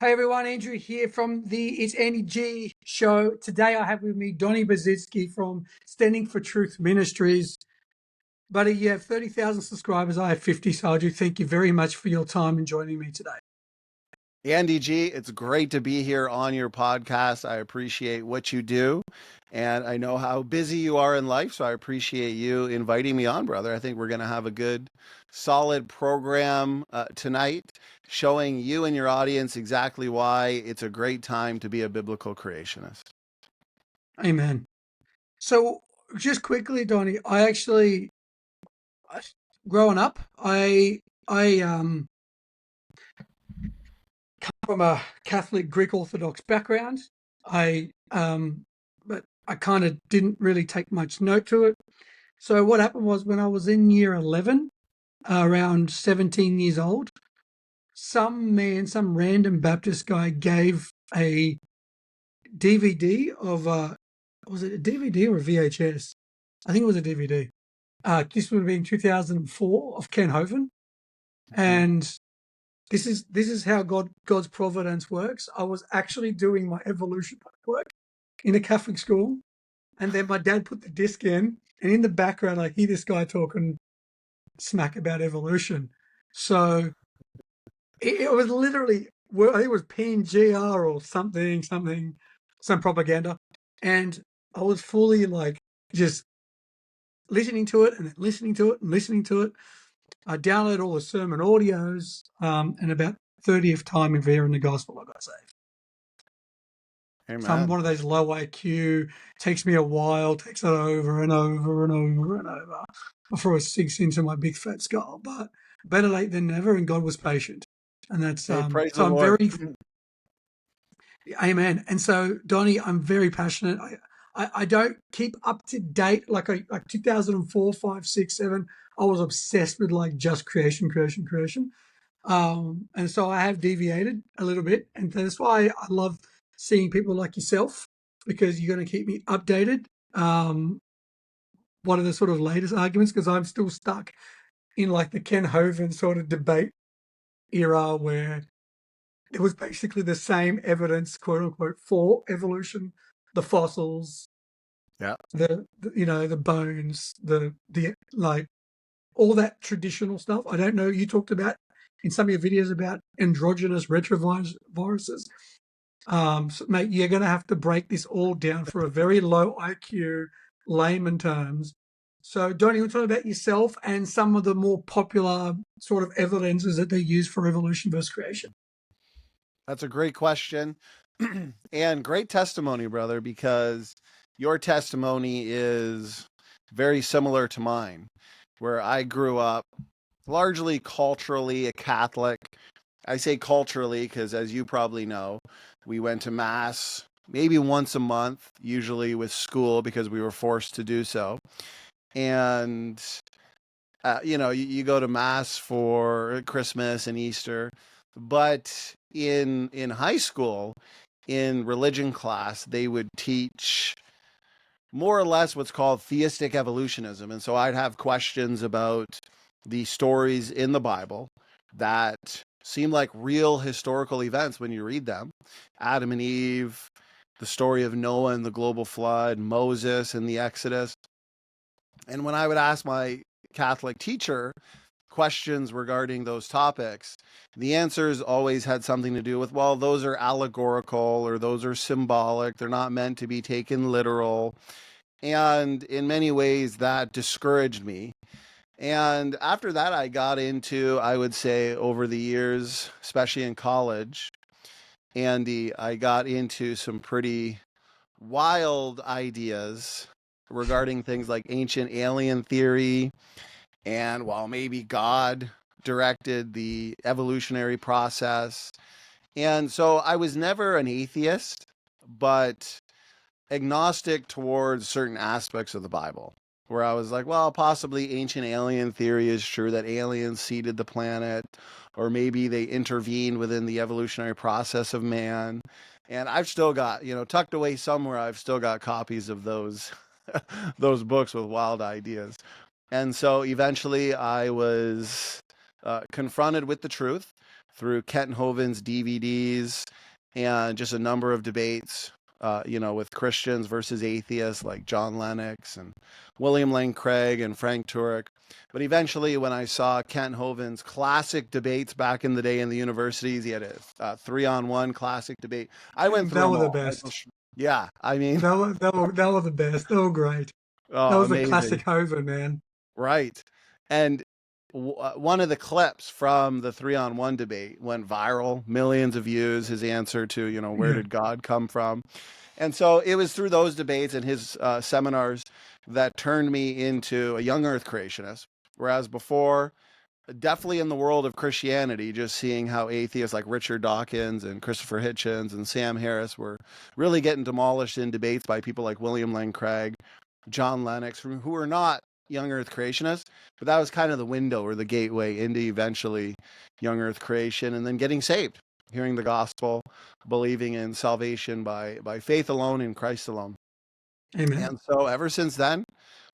Hey everyone, Andrew here from the It's Andy G show. Today I have with me Donny from Standing for Truth Ministries. Buddy, you have 30,000 subscribers. I have 50, so I do thank you very much for your time and joining me today. Andy G, it's great to be here on your podcast. I appreciate what you do, and I know how busy you are in life, so I appreciate you inviting me on, brother. I think we're going to have a good, solid program tonight, showing you and your audience exactly why it's a great time to be a biblical creationist. Amen. So, just quickly, Donny, growing up, I come from a Catholic Greek Orthodox background. But I kind of didn't really take much note to it. So what happened was when I was in year 11, around 17 years old, some random Baptist guy gave a DVD of was it a DVD or a VHS? I think it was a DVD. This would have been 2004 of Ken Hovind, and this is how God's providence works. I was actually doing my evolution work in a Catholic school, and then my dad put the disc in, and in the background I hear this guy talking smack about evolution. So it was literally, I think it was PNGR or some propaganda, and I was fully like just listening to it and listening to it and listening to it. I downloaded all the sermon audios, and about 30th time in hearing the gospel, I got saved. Amen. So I'm one of those low IQ, takes me a while, takes it over and over and over and over before it sinks into my big fat skull. But better late than never, and God was patient. And that's Hey, praise so the I'm Lord. Amen. And so, Donny, I'm very passionate. I don't keep up to date like 2004, 5, 6, 7. I was obsessed with like just creation. And so I have deviated a little bit, and that's why I love seeing people like yourself, because you're going to keep me updated. What are the sort of latest arguments? Because I'm still stuck in like the Ken Hovind sort of debate era where it was basically the same evidence, quote unquote, for evolution, the fossils, Yeah. the bones, the like all that traditional stuff. I don't know. You talked about in some of your videos about endogenous retroviruses. So, mate, you're going to have to break this all down for a very low IQ, layman terms. So, Donny, we're talking about yourself and some of the more popular sort of evidences that they use for evolution versus creation. That's a great question and great testimony, brother, because your testimony is very similar to mine, where I grew up largely culturally a Catholic. I say culturally because, as you probably know, we went to Mass maybe once a month, usually with school because we were forced to do so. And, you go to Mass for Christmas and Easter. But in high school, in religion class, they would teach more or less what's called theistic evolutionism. And so I'd have questions about the stories in the Bible that seem like real historical events when you read them. Adam and Eve, the story of Noah and the global flood, Moses and the Exodus. And when I would ask my Catholic teacher questions regarding those topics, the answers always had something to do with, well, those are allegorical or those are symbolic. They're not meant to be taken literal. And in many ways, that discouraged me. And after that, I got into, I would say, over the years, especially in college, Andy, I got into some pretty wild ideas regarding things like ancient alien theory, and while maybe God directed the evolutionary process. And so I was never an atheist, but agnostic towards certain aspects of the Bible, where I was like, well, possibly ancient alien theory is true, that aliens seeded the planet, or maybe they intervened within the evolutionary process of man. And I've still got, tucked away somewhere, I've still got copies of those those books with wild ideas. And so eventually I was confronted with the truth through Kent Hovind's DVDs and just a number of debates, with Christians versus atheists like John Lennox and William Lane Craig and Frank Turek. But eventually, when I saw Kent Hovind's classic debates back in the day in the universities, he had a 3-on-1 classic debate. I went through They them were the all. best. Yeah, I mean, They were the best. They were great. That oh, was a amazing. classic Hoven, man. Right. And one of the clips from the 3-on-1 debate went viral, millions of views, his answer to, where Yeah. did God come from? And so it was through those debates and his seminars that turned me into a young earth creationist. Whereas before, definitely in the world of Christianity, just seeing how atheists like Richard Dawkins and Christopher Hitchens and Sam Harris were really getting demolished in debates by people like William Lane Craig, John Lennox, who were not young earth creationists, but that was kind of the window or the gateway into eventually young earth creation and then getting saved, hearing the gospel, believing in salvation by faith alone in Christ alone. Amen. And so ever since then,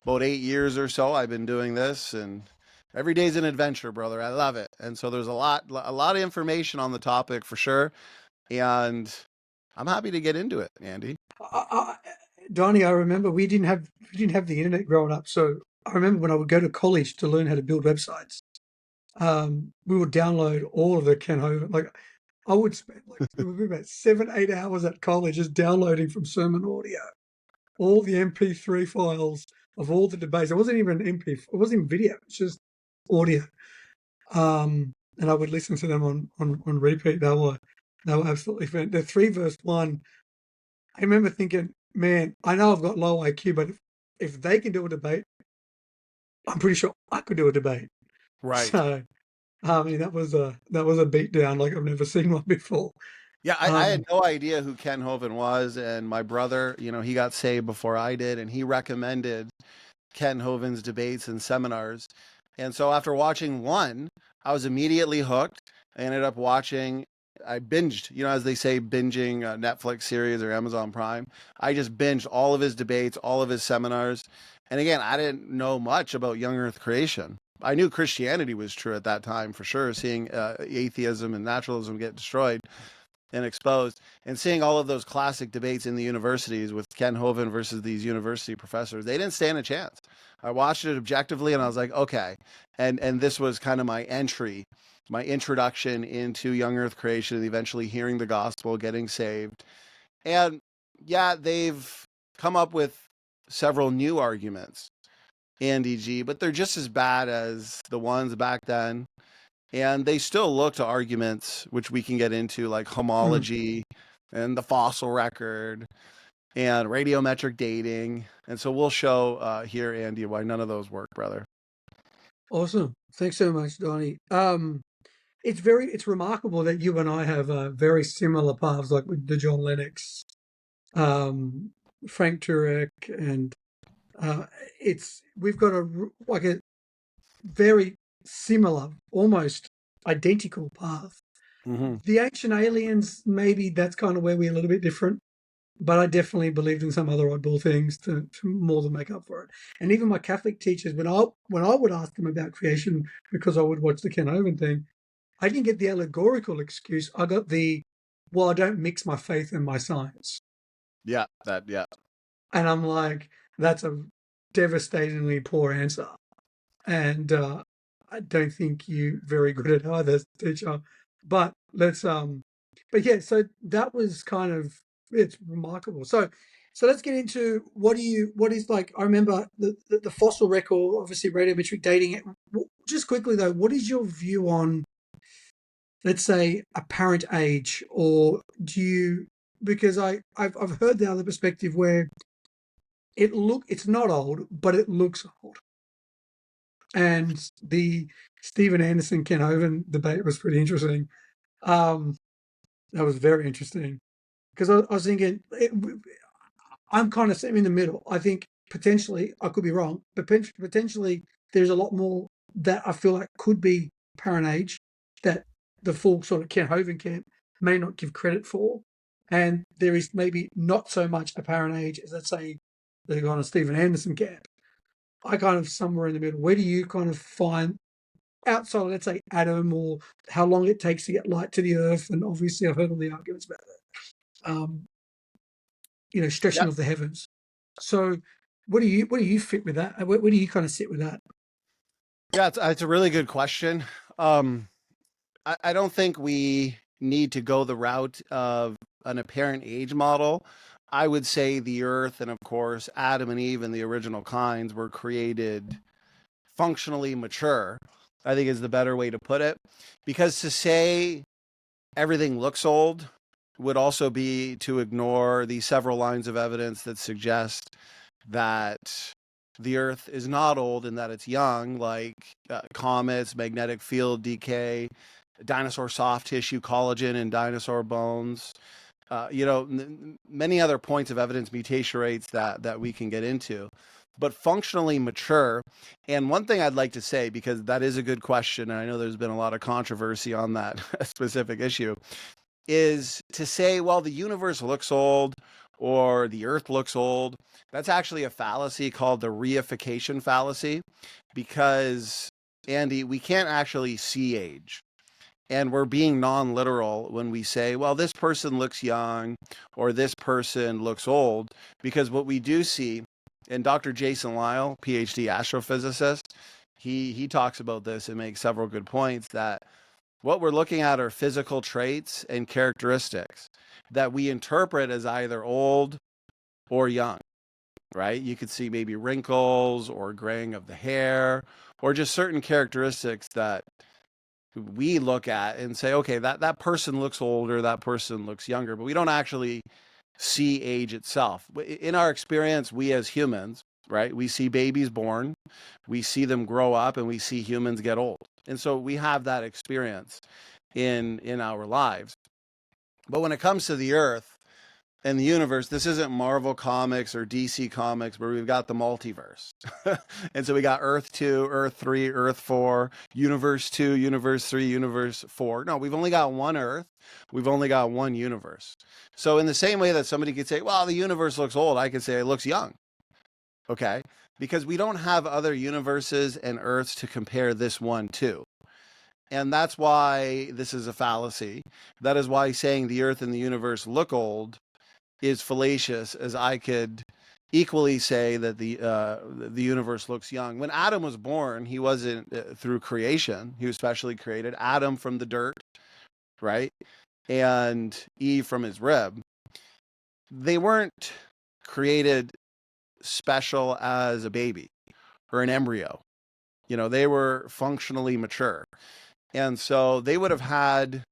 about 8 years or so, I've been doing this, and every day's an adventure, brother. I love it. And so there's a lot of information on the topic for sure, and I'm happy to get into it, Andy. I, I, Donnie, I remember we didn't have the internet growing up, so I remember when I would go to college to learn how to build websites. We would download all of the Ken Hovind. Like I would spend like it would be about 7, 8 hours at college just downloading from sermon audio all the MP3 files of all the debates. It wasn't even MP. It wasn't even video. It's just audio. And I would listen to them on repeat. They were absolutely fantastic. The 3 verse 1. I remember thinking, man, I know I've got low IQ, but if they can do a debate, I'm pretty sure I could do a debate. Right. So, I mean, that was a beat down like I've never seen one before. Yeah, I had Um, no idea who Ken Hovind was, and my brother, he got saved before I did, and he recommended Ken Hovind's debates and seminars. And so after watching one, I was immediately hooked. I ended up watching, I binged, as they say, binging a Netflix series or Amazon Prime. I just binged all of his debates, all of his seminars. And again, I didn't know much about young earth creation. I knew Christianity was true at that time for sure, seeing atheism and naturalism get destroyed and exposed, and seeing all of those classic debates in the universities with Ken Hovind versus these university professors. They didn't stand a chance. I watched it objectively and I was like, okay. And this was kind of my introduction into young earth creation and eventually hearing the gospel, getting saved. And yeah, they've come up with several new arguments, Andy G, but they're just as bad as the ones back then. And they still look to arguments which we can get into, like mm, homology and the fossil record and radiometric dating. And so we'll show here, Andy, why none of those work, brother. awesome. Thanks so much, Donnie. It's remarkable that you and I have very similar paths, like with the John Lennox, um, Frank Turek, and uh, we've got like a very similar, almost identical path. Mm-hmm. The ancient aliens, maybe that's kind of where we're a little bit different, but I definitely believed in some other oddball things to more than make up for it. And even my Catholic teachers, when I would ask them about creation, because I would watch the Ken Owen thing, I didn't get the allegorical excuse. I got well, I don't mix my faith and my science. Yeah, yeah. And I'm like, that's a devastatingly poor answer. And I don't think you very good at either, teacher. But but yeah, so that was kind of it's remarkable. So let's get into what is like. I remember the fossil record, obviously radiometric dating. Just quickly though, what is your view on, let's say, apparent age, or do you? Because I've heard the other perspective where it's not old, but it looks old. And the Stephen Anderson Ken Hovind debate was pretty interesting. Um, that was very interesting because I was thinking I'm kind of sitting in the middle. I think potentially I could be wrong, but potentially there's a lot more that I feel like could be apparent age that the full sort of Ken Hovind camp may not give credit for, and there is maybe not so much apparent age as, let's say, the kind of Stephen Anderson camp. I kind of somewhere in the middle. Where do you kind of find outside, let's say, Adam, or how long it takes to get light to the Earth, and obviously I've heard all the arguments about that. Stretching Yep. of the heavens. So, what do you fit with that? Where do you kind of sit with that? Yeah, it's a really good question. Um, I don't think we need to go the route of an apparent age model. I would say the Earth and, of course, Adam and Eve and the original kinds were created functionally mature, I think is the better way to put it. Because to say everything looks old would also be to ignore the several lines of evidence that suggest that the Earth is not old and that it's young, like comets, magnetic field decay, dinosaur soft tissue, collagen in dinosaur bones. Many other points of evidence, mutation rates that we can get into, but functionally mature. And one thing I'd like to say, because that is a good question, and I know there's been a lot of controversy on that specific issue, is to say, well, the universe looks old or the Earth looks old. That's actually a fallacy called the reification fallacy, because, Andy, we can't actually see age. And we're being non-literal when we say, well, this person looks young or this person looks old, because what we do see, and Dr. Jason Lisle, PhD astrophysicist, he talks about this and makes several good points, that what we're looking at are physical traits and characteristics that we interpret as either old or young, right? You could see maybe wrinkles or graying of the hair or just certain characteristics that we look at and say, okay, that person looks older, that person looks younger, but we don't actually see age itself. In our experience, we as humans, right, we see babies born, we see them grow up, and we see humans get old. And so we have that experience in our lives. But when it comes to the Earth and the universe, this isn't Marvel Comics or DC Comics where we've got the multiverse. And so we got Earth 2, Earth 3, Earth 4, Universe 2, Universe 3, Universe 4. No, we've only got one Earth. We've only got one universe. So in the same way that somebody could say, well, the universe looks old, I could say it looks young. Okay? Because we don't have other universes and Earths to compare this one to. And that's why this is a fallacy. That is why saying the Earth and the universe look old is fallacious, as I could equally say that the universe looks young. When Adam was born, he wasn't through creation. He was specially created. Adam from the dirt, right? And Eve from his rib. They weren't created special as a baby or an embryo. They were functionally mature. And so they would have had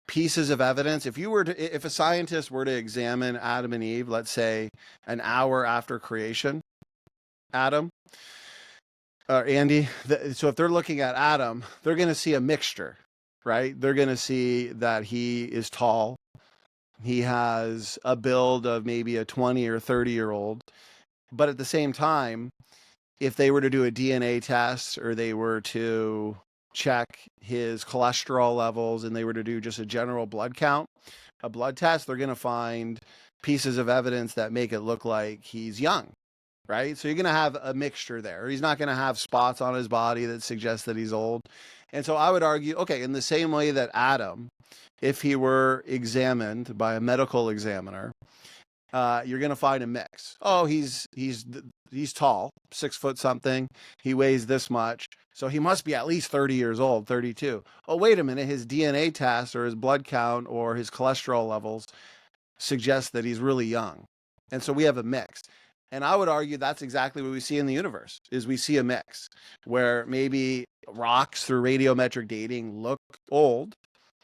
pieces of evidence. If a scientist were to examine Adam and Eve, let's say an hour after creation, Adam or Andy, so if they're looking at Adam, they're going to see a mixture, right? They're going to see that he is tall. He has a build of maybe a 20 or 30-year-old. But at the same time, if they were to do a DNA test or they were to check his cholesterol levels and they were to do just a general blood count, a blood test, they're going to find pieces of evidence that make it look like he's young, right? So you're going to have a mixture there. He's not going to have spots on his body that suggest that he's old. And so I would argue, okay, in the same way that Adam, if he were examined by a medical examiner, you're going to find a mix. Oh, he's tall, 6 foot something. He weighs this much. So he must be at least 30 years old, 32. Oh, wait a minute. His DNA test or his blood count or his cholesterol levels suggest that he's really young. And so we have a mix. And I would argue that's exactly what we see in the universe, is we see a mix where maybe rocks through radiometric dating look old,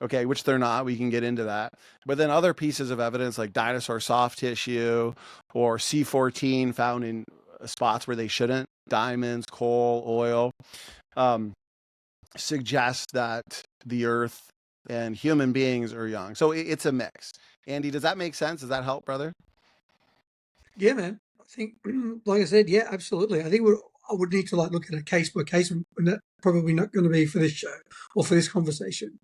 okay, which they're not. We can get into that. But then other pieces of evidence like dinosaur soft tissue or C14 found in spots where they shouldn't, diamonds, coal, oil, suggest that the Earth and human beings are young. So it's a mix. Andy, does that make sense? Does that help, brother? Yeah, man. I think, like I said, yeah, absolutely. I think I would need to look at a case by case, and that's probably not going to be for this show or for this conversation.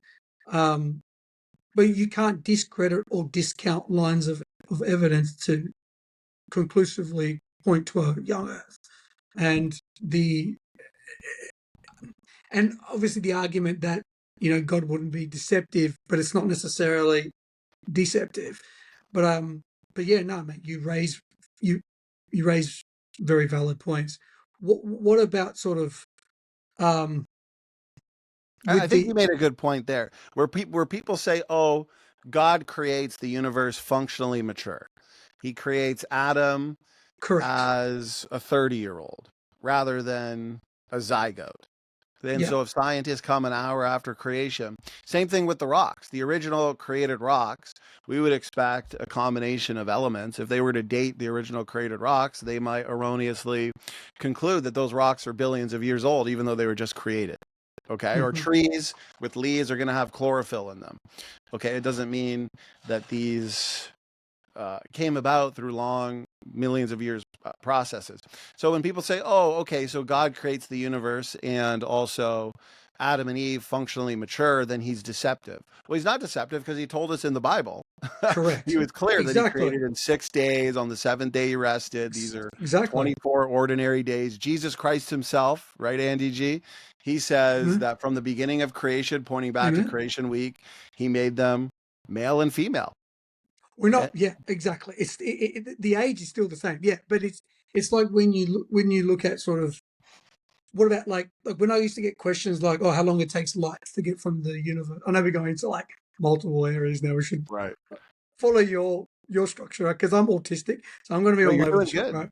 But you can't discredit or discount lines of evidence to conclusively point to a young Earth. And And obviously the argument that, God wouldn't be deceptive, but it's not necessarily deceptive. But yeah, no, mate, you you raise very valid points. What about sort of um I with think you the made a good point there, where people say, "Oh, God creates the universe functionally mature. He creates Adam correct? as a 30-year-old rather than a zygote." And Yeah, so if scientists come an hour after creation, same thing with the rocks. The original created rocks, we would expect a combination of elements. If they were to date the original created rocks, they might erroneously conclude that those rocks are billions of years old, even though they were just created. Okay. Or hmm trees with leaves are going to have chlorophyll in them. Okay. It doesn't mean that these came about through long millions of years processes. So when people say, "Oh, okay, so God creates the universe and also Adam and Eve functionally mature," then he's deceptive. Well, he's not deceptive because he told us in the Bible. He correct, was clear that he exactly, created in 6 days. On the seventh day, he rested. These are exactly. 24 ordinary days. Jesus Christ himself, right, Andy G? He says Amen. that from the beginning of creation, pointing back to Amen. creation week, he made them male and female. We're Eh, not, yeah, exactly. The age is still the same, yeah, but it's like when you look at sort of what about like when I used to get questions like, oh, how long it takes light to get from the universe. I know we're going into like multiple areas now. We should Right. follow your structure, right? Because I'm autistic, so I'm going to be No, all you're over the doing shop, good.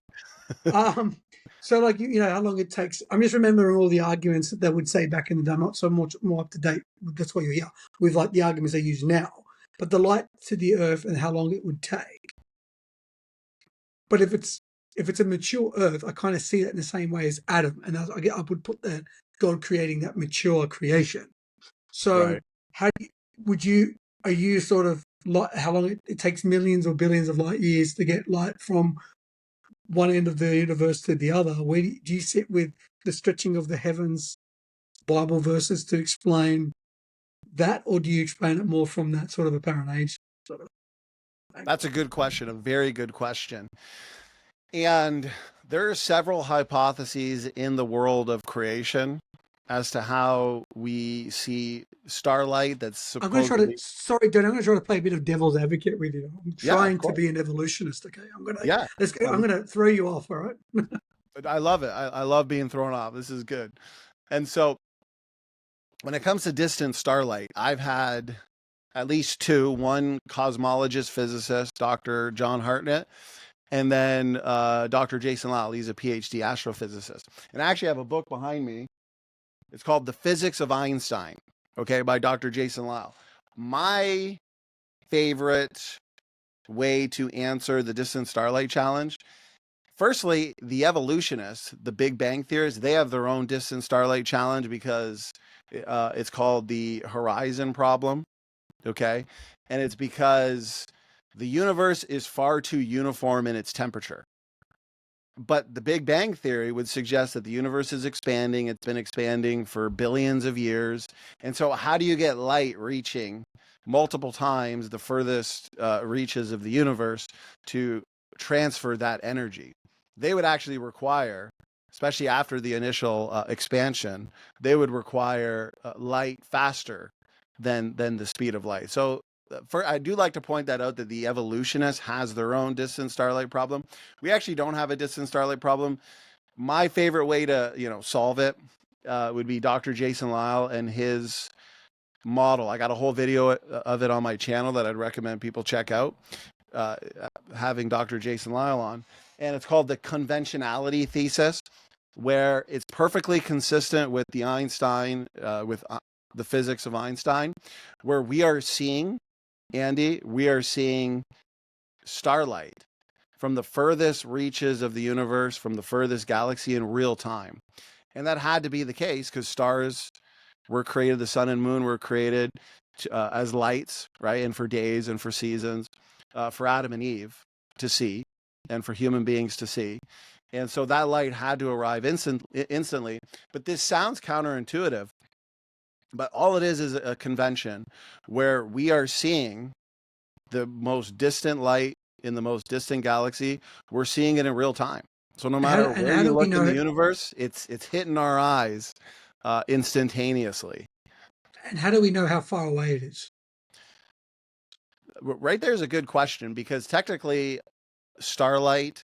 right? Um, so like how long it takes. I'm just remembering all the arguments that they would say back in the day. I'm not so much more up to date. That's why you're here with like the arguments they use now. But the light to the Earth and how long it would take. But if it's a mature Earth, I kind of see it in the same way as Adam, and I would put that God creating that mature creation. So Right. how would you? Are you sort of like how long it takes millions or billions of light years to get light from one end of the universe to the other? Where do you sit with the stretching of the heavens, Bible verses to explain that, or do you explain it more from that sort of apparent age sort of That's angle? a good question, a very good question. And there are several hypotheses in the world of creation as to how we see starlight that's I'm going to try to, supposedly. sorry, Donny, I'm going to try to play a bit of devil's advocate with you. I'm Yeah, of trying to course. be an evolutionist. Okay, Yeah. I'm Um, going to throw you off. All right. I love it. I love being thrown off. This is good. And so when it comes to distant starlight, I've had at least two, one cosmologist physicist, Dr. John Hartnett, and then Dr. Jason Lyle. He's a PhD astrophysicist. And I actually have a book behind me. It's called The Physics of Einstein, okay, by Dr. Jason Lyle. My favorite way to answer the distant starlight challenge, firstly, the evolutionists, the Big Bang theorists, they have their own distant starlight challenge because it's called the horizon problem, okay? And it's because the universe is far too uniform in its temperature. But the Big Bang Theory would suggest that the universe is expanding. It's been expanding for billions of years. And so, how do you get light reaching multiple times the furthest reaches of the universe to transfer that energy? They would actually require, especially after the initial expansion, they would require light faster than the speed of light. So, I do like to point that out that the evolutionist has their own distant starlight problem. We actually don't have a distant starlight problem. My favorite way to solve it would be Dr. Jason Lyle and his model. I got a whole video of it on my channel that I'd recommend people check out. Uh, Having Dr. Jason Lyle on, and it's called the conventionality thesis, where it's perfectly consistent with the Einstein, with the physics of Einstein, where we are seeing, Andy, we are seeing starlight from the furthest reaches of the universe, from the furthest galaxy in real time. And that had to be the case because stars were created, the sun and moon were created as lights, right? And for days and for seasons, for Adam and Eve to see, and for human beings to see. And so that light had to arrive instantly. But this sounds counterintuitive, but all it is a convention where we are seeing the most distant light in the most distant galaxy. We're seeing it in real time. So no matter where How you do we look in the know? universe, it's hitting our eyes instantaneously. And how do we know how far away it is? Right there is a good question, because technically starlight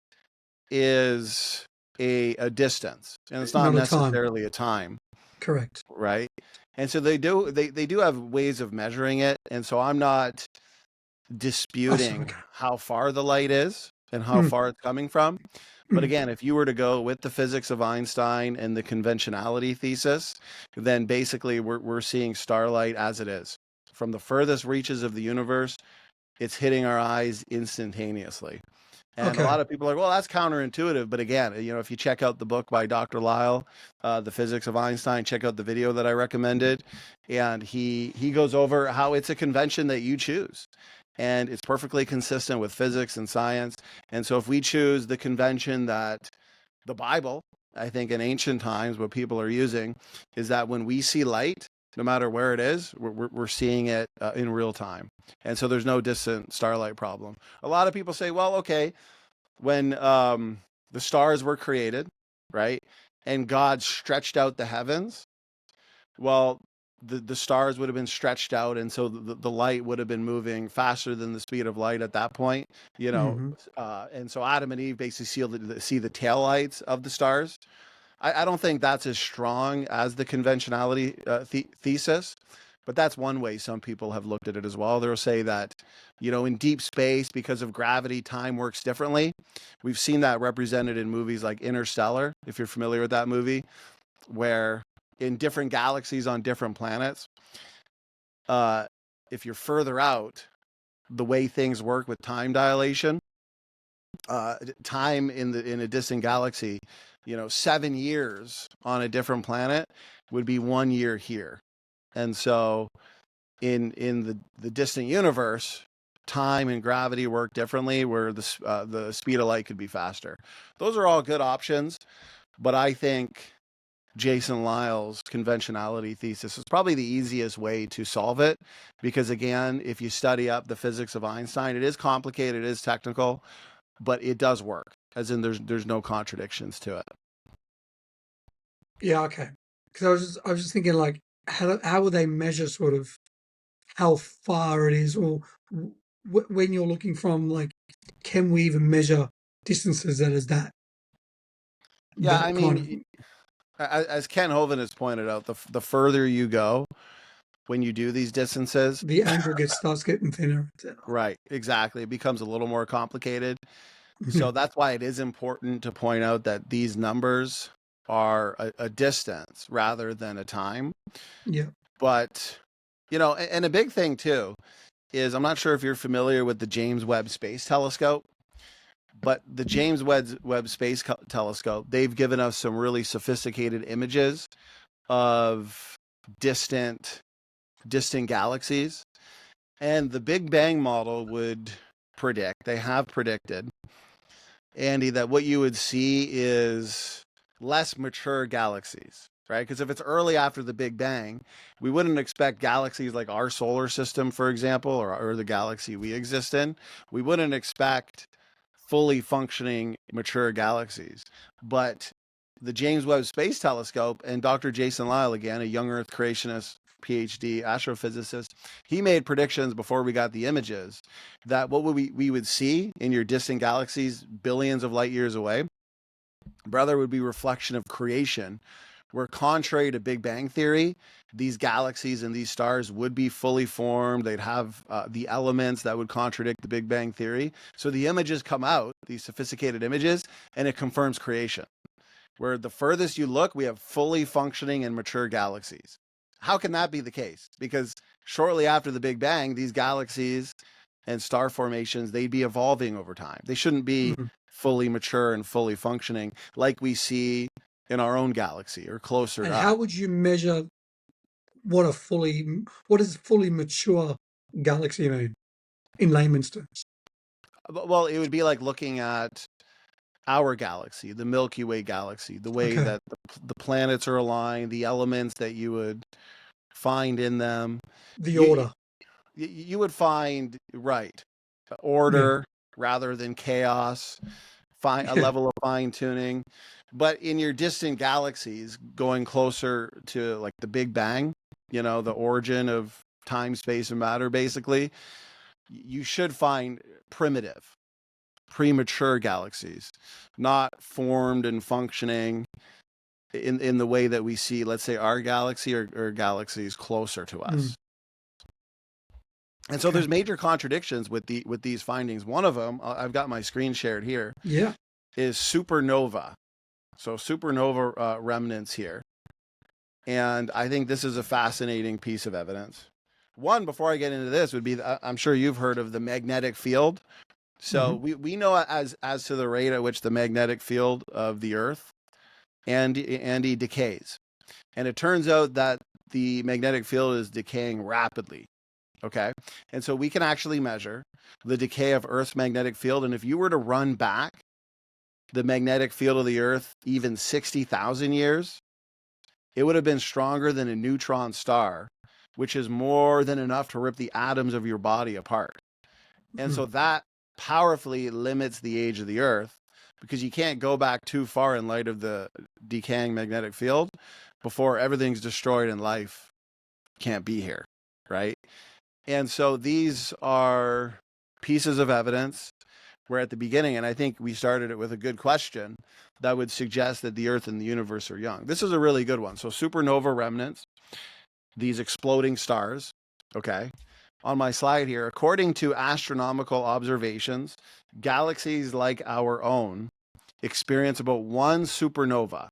is a distance, and it's not Not a time. necessarily a time, Correct. right? And so they do have ways of measuring it, and so I'm not Oh, so, disputing okay. how far the light is and how Mm, far it's coming from. But mm. again, if you were to go with the physics of Einstein and the conventionality thesis, then basically we're seeing starlight as it is. From the furthest reaches of the universe, it's hitting our eyes instantaneously. And a Okay. lot of people are like, well, that's counterintuitive. But again, if you check out the book by Dr. Lyle, The Physics of Einstein, check out the video that I recommended. And he goes over how it's a convention that you choose. And it's perfectly consistent with physics and science. And so if we choose the convention that the Bible, I think in ancient times, what people are using is that when we see light, no matter where it is, we're seeing it in real time. And so there's no distant starlight problem. A lot of people say, well, okay, when the stars were created, right, and God stretched out the heavens, well, the stars would have been stretched out, and so the light would have been moving faster than the speed of light at that point, Hmm. and so Adam and Eve basically see the tail lights of the stars. I don't think that's as strong as the conventionality thesis, but that's one way some people have looked at it as well. They'll say that, in deep space, because of gravity, time works differently. We've seen that represented in movies like Interstellar, if you're familiar with that movie, where in different galaxies on different planets, uh, if you're further out, the way things work with time dilation, time in a distant galaxy, 7 years on a different planet would be 1 year here. And so in the distant universe, time and gravity work differently, where the speed of light could be faster. Those are all good options, but I think Jason Lyle's conventionality thesis is probably the easiest way to solve it, because again, if you study up the physics of Einstein, it is complicated, it is technical, but it does work. As in, there's no contradictions to it. Yeah. Okay. Because I was just thinking, like, how will they measure sort of how far it is, or when you're looking from, like, can we even measure distances that is Yeah, I that kind of mean, as Ken Hovind has pointed out, the further you go when you do these distances, the angle starts getting thinner, etc. right? Exactly, it becomes a little more complicated. Mhm. So that's why it is important to point out that these numbers are a distance rather than a time. Yeah. But and a big thing too is, I'm not sure if you're familiar with the James Webb Space Telescope, but the James Webb Space Telescope, they've given us some really sophisticated images of distant galaxies, and the Big Bang model would predict, they have predicted, Andy, that what you would see is less mature galaxies, right? Because if it's early after the Big Bang, we wouldn't expect galaxies like our solar system, for example, or the galaxy we exist in. We wouldn't expect fully functioning mature galaxies. But the James Webb Space Telescope and Dr. Jason Lyle, again, a young Earth creationist, PhD astrophysicist, he made predictions before we got the images that what we would see in your distant galaxies billions of light years away, brother, would be reflection of creation, where contrary to Big Bang Theory, these galaxies and these stars would be fully formed. They'd have the elements that would contradict the Big Bang Theory. So the images come out, these sophisticated images, and it confirms creation. Where the furthest you look, we have fully functioning and mature galaxies. How can that be the case? Because shortly after the Big Bang, these galaxies and star formations, they'd be evolving over time. They shouldn't be Mhm. fully mature and fully functioning like we see in our own galaxy or closer And to us. how would you measure what is fully mature galaxy mean in layman's terms? Well, it would be like looking at our galaxy, the Milky Way galaxy, the way Okay. that the planets are aligned, the elements that you would find in them. The You order. you would find, right, Yeah. order rather than chaos, a level of fine tuning. But in your distant galaxies, going closer to like the Big Bang, the origin of time, space, and matter, basically, you should find primitive, premature galaxies, not formed and functioning in the way that we see, let's say, our galaxy or galaxies closer to us. And so there's major contradictions with these findings. One of them, I've got my screen shared here, is supernova. So supernova remnants here. And I think this is a fascinating piece of evidence. One, before I get into this, would be, I'm sure you've heard of the magnetic field. So we know as to the rate at which the magnetic field of the Earth and decays. And it turns out that the magnetic field is decaying rapidly. Okay. And so we can actually measure the decay of Earth's magnetic field. And if you were to run back the magnetic field of the Earth even 60,000 years, it would have been stronger than a neutron star, which is more than enough to rip the atoms of your body apart. And so that powerfully limits the age of the Earth, because you can't go back too far in light of the decaying magnetic field before everything's destroyed and life can't be here, right? And so these are pieces of evidence where at the beginning, and I think we started it with a good question, that would suggest that the Earth and the universe are young. This is a really good one. So supernova remnants, these exploding stars, okay? On my slide here, according to astronomical observations, galaxies like our own experience about one supernova,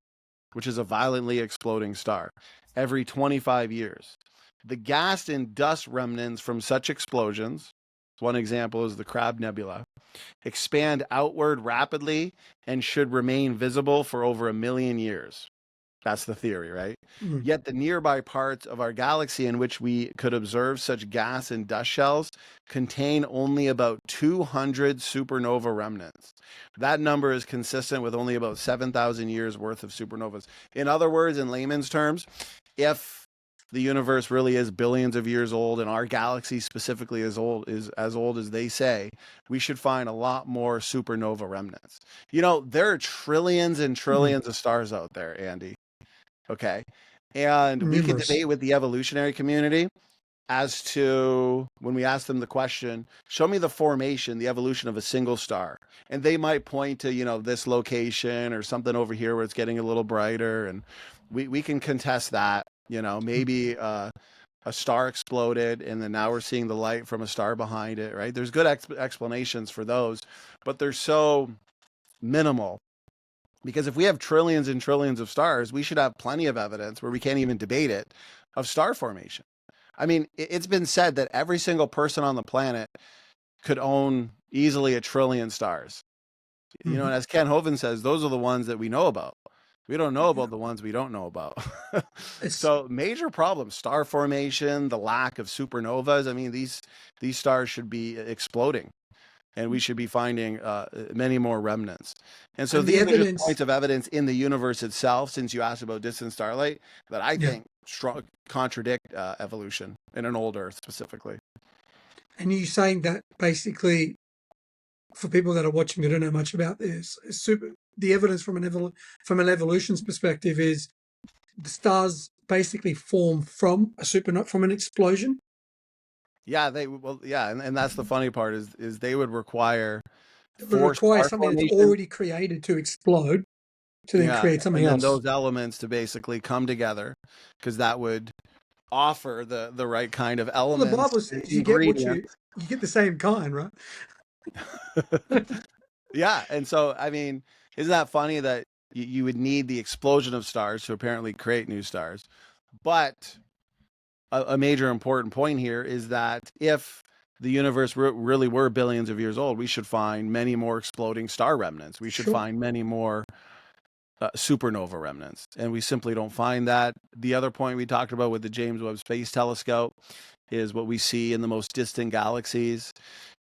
which is a violently exploding star, every 25 years. The gas and dust remnants from such explosions, one example is the Crab Nebula, expand outward rapidly and should remain visible for over 1 million years. That's the theory, right? Yet the nearby parts of our galaxy in which we could observe such gas and dust shells contain only about 200 supernova remnants. That number is consistent with only about 7,000 years worth of supernovas. In other words, in layman's terms, if the universe really is billions of years old and our galaxy specifically is as old as they say, we should find a lot more supernova remnants. There are trillions and trillions of stars out there, Andy. Okay. And we can debate with the evolutionary community as to, when we ask them the question, show me the formation, the evolution of a single star. And they might point to, this location or something over here where it's getting a little brighter. And we can contest that. Maybe a star exploded and then now we're seeing the light from a star behind it, right? There's good explanations for those, but they're so minimal. Because if we have trillions and trillions of stars, we should have plenty of evidence where we can't even debate it of star formation. I mean, it's been said that every single person on the planet could own easily 1 trillion stars. And as Ken Hovind says, those are the ones that we know about. We don't know about the ones we don't know about. So major problems, star formation, the lack of supernovas. I mean, these stars should be exploding. And we should be finding many more remnants. And so these are just points of evidence in the universe itself, since you asked about distant starlight, that I think contradict evolution in an old Earth specifically. And you're saying that basically, for people that are watching who don't know much about this, the evidence from an evolution's perspective is the stars basically form from a supernova, from an explosion. Yeah, and that's the funny part is they would require something that's already created to explode to then create something else. And those elements to basically come together, because that would offer the right kind of elements. Well, the Bible says you get the same kind, right? Yeah, and so I mean, isn't that funny that you would need the explosion of stars to apparently create new stars? But a major important point here is that if the universe really were billions of years old, we should find many more exploding star remnants. We should find many more supernova remnants, and we simply don't find that. The other point we talked about with the James Webb Space Telescope is what we see in the most distant galaxies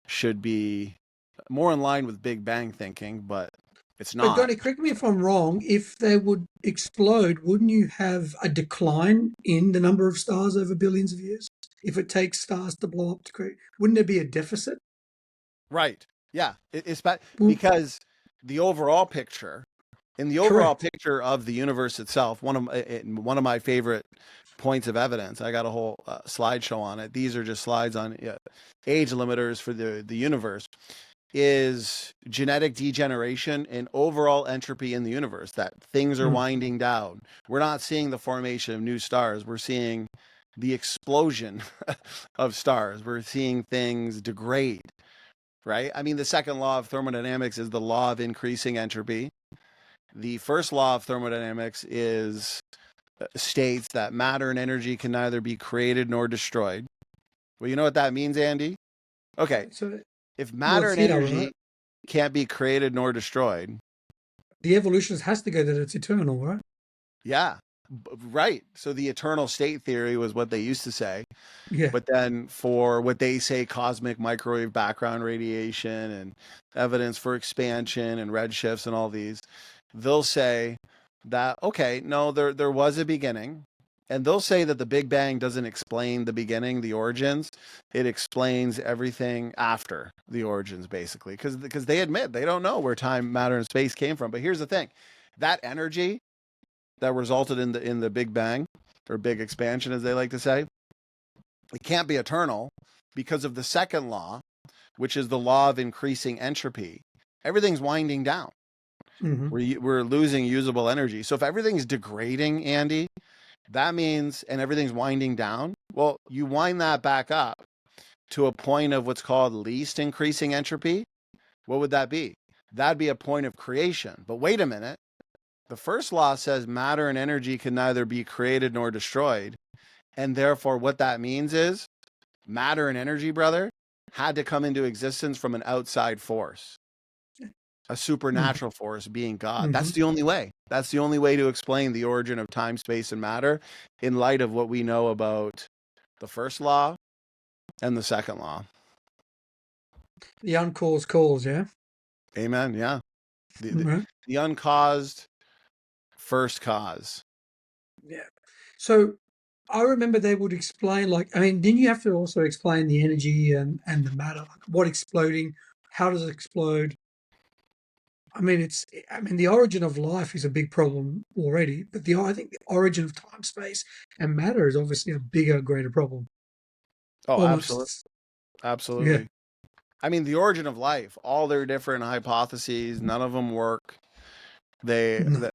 should be more in line with Big Bang thinking, but it's not. But Donny, correct me if I'm wrong, if they would explode, wouldn't you have a decline in the number of stars over billions of years? If it takes stars to blow up to create, wouldn't there be a deficit? Right. Yeah. It's because the overall picture, in the overall Correct. picture of the universe itself, one of my favorite points of evidence, I got a whole slideshow on it. These are just slides on age limiters for the universe, is genetic degeneration and overall entropy in the universe, that things are Mm. winding down. We're not seeing the formation of new stars. We're seeing the explosion of stars. We're seeing things degrade, right? I mean, the second law of thermodynamics is the law of increasing entropy. The first law of thermodynamics is states that matter and energy can neither be created nor destroyed. Well, you know what that means, Andy? Okay, So, if well, matter it's and here, right? energy can't be created nor destroyed, The evolutionist has to go that it's eternal, right? yeah, right. So the eternal state theory was what they used to say. Yeah. But then for what they say, cosmic microwave background radiation and evidence for expansion and redshifts and all these, they'll say that, okay, no, there was a beginning. And they'll say that the Big Bang doesn't explain the beginning, the origins. It explains everything after the origins, basically, because they admit they don't know where time, matter, and space came from. But here's the thing: that energy that resulted in the Big Bang, or big expansion, as they like to say, it can't be eternal because of the second law, which is the law of increasing entropy. Everything's winding down. Hmm. We're losing usable energy. So if everything's degrading, Andy, that means, and everything's winding down, well, you wind that back up to a point of what's called least increasing entropy. What would that be? That'd be a point of creation. But wait a minute. The first law says matter and energy can neither be created nor destroyed. And therefore, what that means is matter and energy, brother, had to come into existence from an outside force, a supernatural force being God. Hmm. That's the only way. That's the only way to explain the origin of time, space, and matter in light of what we know about the first law and the second law. The uncaused cause, yeah. Amen. Yeah. The, the, Right. the uncaused first cause. Yeah. So I remember they would explain, like, I mean, didn't you have to also explain the energy and the matter, like what exploding, how does it explode? I mean, the origin of life is a big problem already, but I think the origin of time, space, and matter is obviously a bigger, greater problem. Oh, absolutely. Almost, yeah. Absolutely. I mean, the origin of life, all their different hypotheses, none of them work. They, No. the,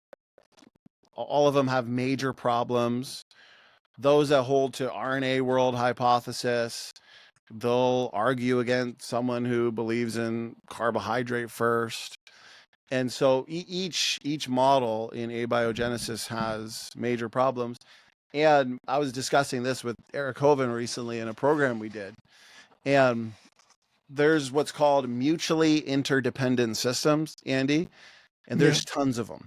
all of them have major problems. Those that hold to RNA world hypothesis, they'll argue against someone who believes in carbohydrate first. And so each model in abiogenesis has major problems. And I was discussing this with Eric Hovind recently in a program we did. And there's what's called mutually interdependent systems, Andy, and Yeah. there's tons of them.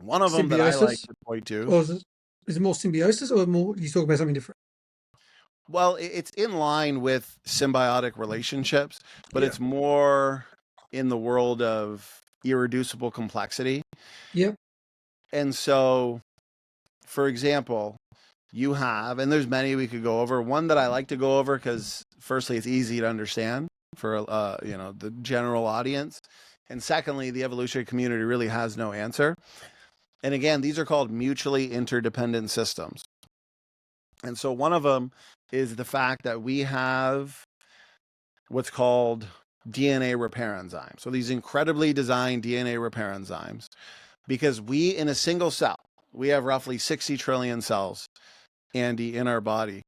One of them that I like Symbiosis, to point to, or is it more symbiosis, or more you talk about something different? well, it's in line with symbiotic relationships, but Yeah. it's more in the world of irreducible complexity. Yep. And so, for example, you have, and there's many we could go over. One that I like to go over because, firstly, it's easy to understand for the general audience, and secondly, the evolutionary community really has no answer. And again, these are called mutually interdependent systems. And so one of them is the fact that we have what's called DNA repair enzymes. So these incredibly designed DNA repair enzymes, because we, in a single cell, we have roughly 60 trillion cells, Andy, in our body.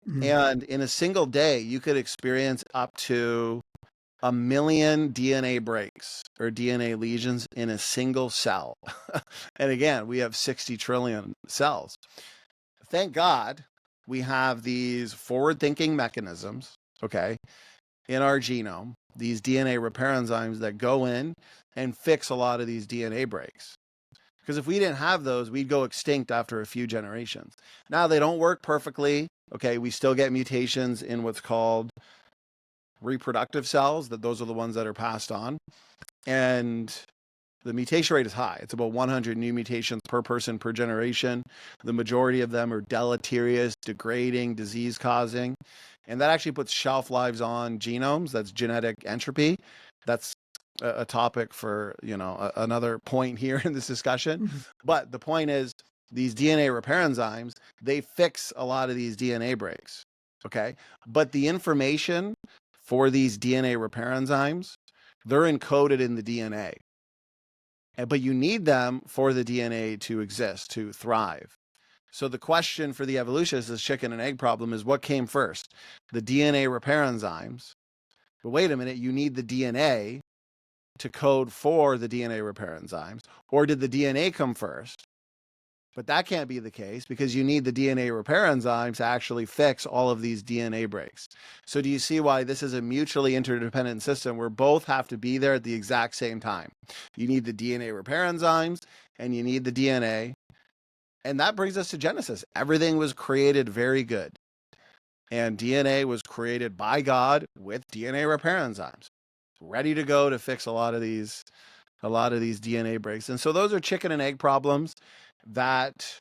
Mm. And in a single day, you could experience up to 1 million DNA breaks or DNA lesions in a single cell. And again, we have 60 trillion cells. Thank God we have these forward thinking mechanisms, okay, in our genome, these DNA repair enzymes that go in and fix a lot of these DNA breaks. Because if we didn't have those, we'd go extinct after a few generations. Now, they don't work perfectly. Okay, we still get mutations in what's called reproductive cells, that those are the ones that are passed on. And the mutation rate is high. It's about 100 new mutations per person per generation. The majority of them are deleterious, degrading, disease causing. And that actually puts shelf lives on genomes. That's genetic entropy. That's a topic for, another point here in this discussion. Mhm. But the point is, these DNA repair enzymes, they fix a lot of these DNA breaks. Okay. But the information for these DNA repair enzymes, they're encoded in the DNA. But you need them for the DNA to exist, to thrive. So the question for the evolutionists, this chicken and egg problem, is what came first? The DNA repair enzymes. But wait a minute, you need the DNA to code for the DNA repair enzymes. Or did the DNA come first? But that can't be the case because you need the DNA repair enzymes to actually fix all of these DNA breaks. So do you see why this is a mutually interdependent system where both have to be there at the exact same time? You need the DNA repair enzymes and you need the DNA. And that brings us to Genesis. Everything was created very good. And DNA was created by God with DNA repair enzymes, ready to go to fix a lot of these DNA breaks. And so those are chicken and egg problems that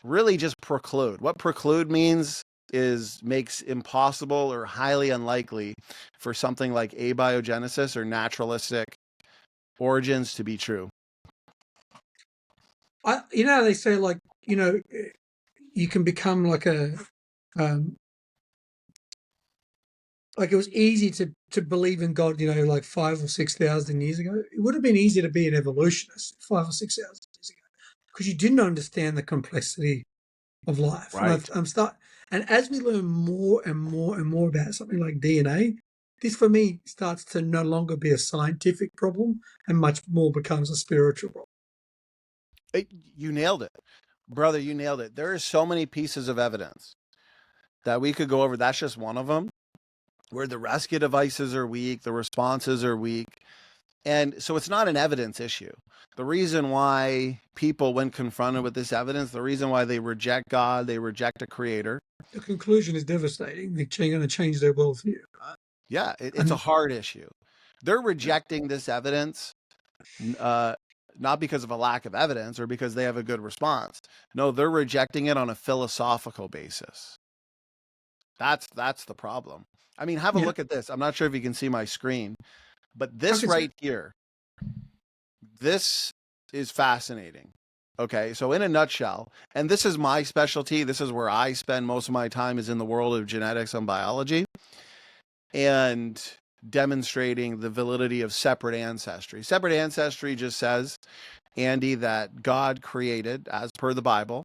really just preclude. What preclude means is makes impossible or highly unlikely for something like abiogenesis or naturalistic origins to be true. They say, like, you can become like like it was easy to believe in God, like 5 or 6 thousand years ago. It would have been easier to be an evolutionist 5 or 6 thousand years ago because you didn't understand the complexity of life. Right. And as we learn more and more and more about something like DNA, this for me starts to no longer be a scientific problem and much more becomes a spiritual problem. You nailed it, brother. You nailed it. There are so many pieces of evidence that we could go over. That's just one of them, where the rescue devices are weak, the responses are weak. And so it's not an evidence issue. The reason why people, when confronted with this evidence, the reason why they reject God, they reject a creator. The conclusion is devastating. They're going to change their worldview. Yeah, it's a hard issue. They're rejecting this evidence not because of a lack of evidence or because they have a good response. No, they're rejecting it on a philosophical basis. That's the problem. I mean, have a look at this. I'm not sure if you can see my screen, but this right here, this is fascinating. Okay, so in a nutshell, and this is my specialty, this is where I spend most of my time, is in the world of genetics and biology and demonstrating the validity of separate ancestry. Separate ancestry just says, Andy, that God created, as per the Bible,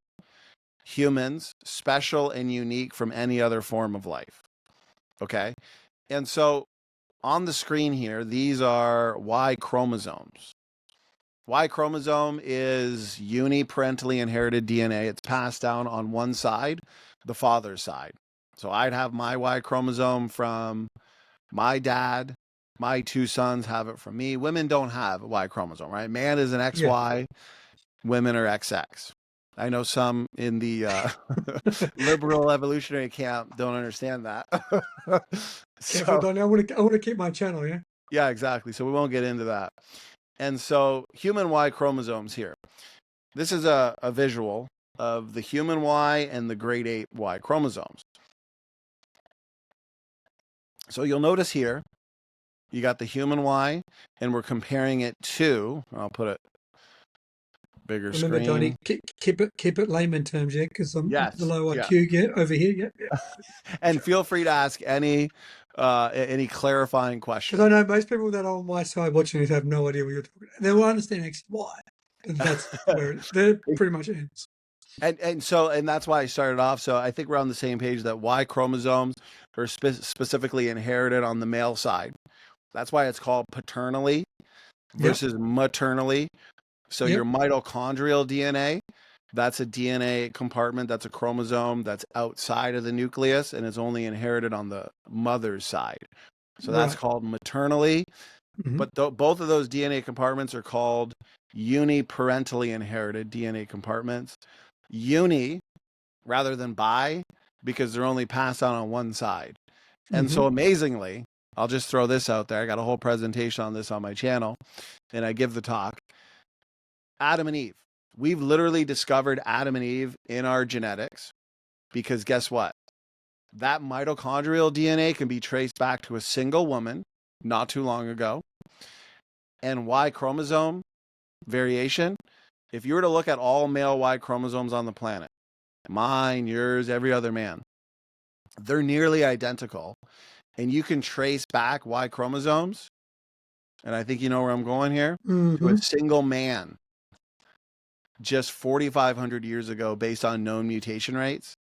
humans special and unique from any other form of life. Okay, and so on the screen here, these are Y chromosomes. Y chromosome is uniparentally inherited DNA. It's passed down on one side, the father's side. So I'd have my Y chromosome from my dad. My two sons have it from me. Women don't have a Y chromosome, right? Man is an XY, women are XX. I know some in the liberal evolutionary camp don't understand that. Careful, Donny. I want to keep my channel, yeah? Yeah, exactly. So we won't get into that. And so human Y chromosomes here. This is a visual of the human Y and the great ape Y chromosomes. So you'll notice here, you got the human Y, and we're comparing it to, I'll put it bigger Remember, screen. Donny, keep it layman terms, yeah? Because I'm the low IQ, over here, yeah. And feel free to ask any clarifying questions. Because I know most people that are on my side watching this have no idea what you're talking about. They will understand X and Y, but that's where they're pretty much ends. And that's why I started off. So I think we're on the same page that Y chromosomes are specifically inherited on the male side. That's why it's called paternally versus maternally. So your mitochondrial DNA, that's a DNA compartment, that's a chromosome that's outside of the nucleus and is only inherited on the mother's side. So that's called maternally. Mm-hmm. But both of those DNA compartments are called uniparentally inherited DNA compartments. Uni rather than bi, because they're only passed on one side. And so amazingly, I'll just throw this out there. I got a whole presentation on this on my channel, and I give the talk. Adam and Eve. We've literally discovered Adam and Eve in our genetics because guess what? That mitochondrial DNA can be traced back to a single woman not too long ago. and Y chromosome variation, if you were to look at all male Y chromosomes on the planet, mine, yours, every other man, they're nearly identical. And you can trace back Y chromosomes, and I think you know where I'm going here, to a single man just 4,500 years ago based on known mutation rates.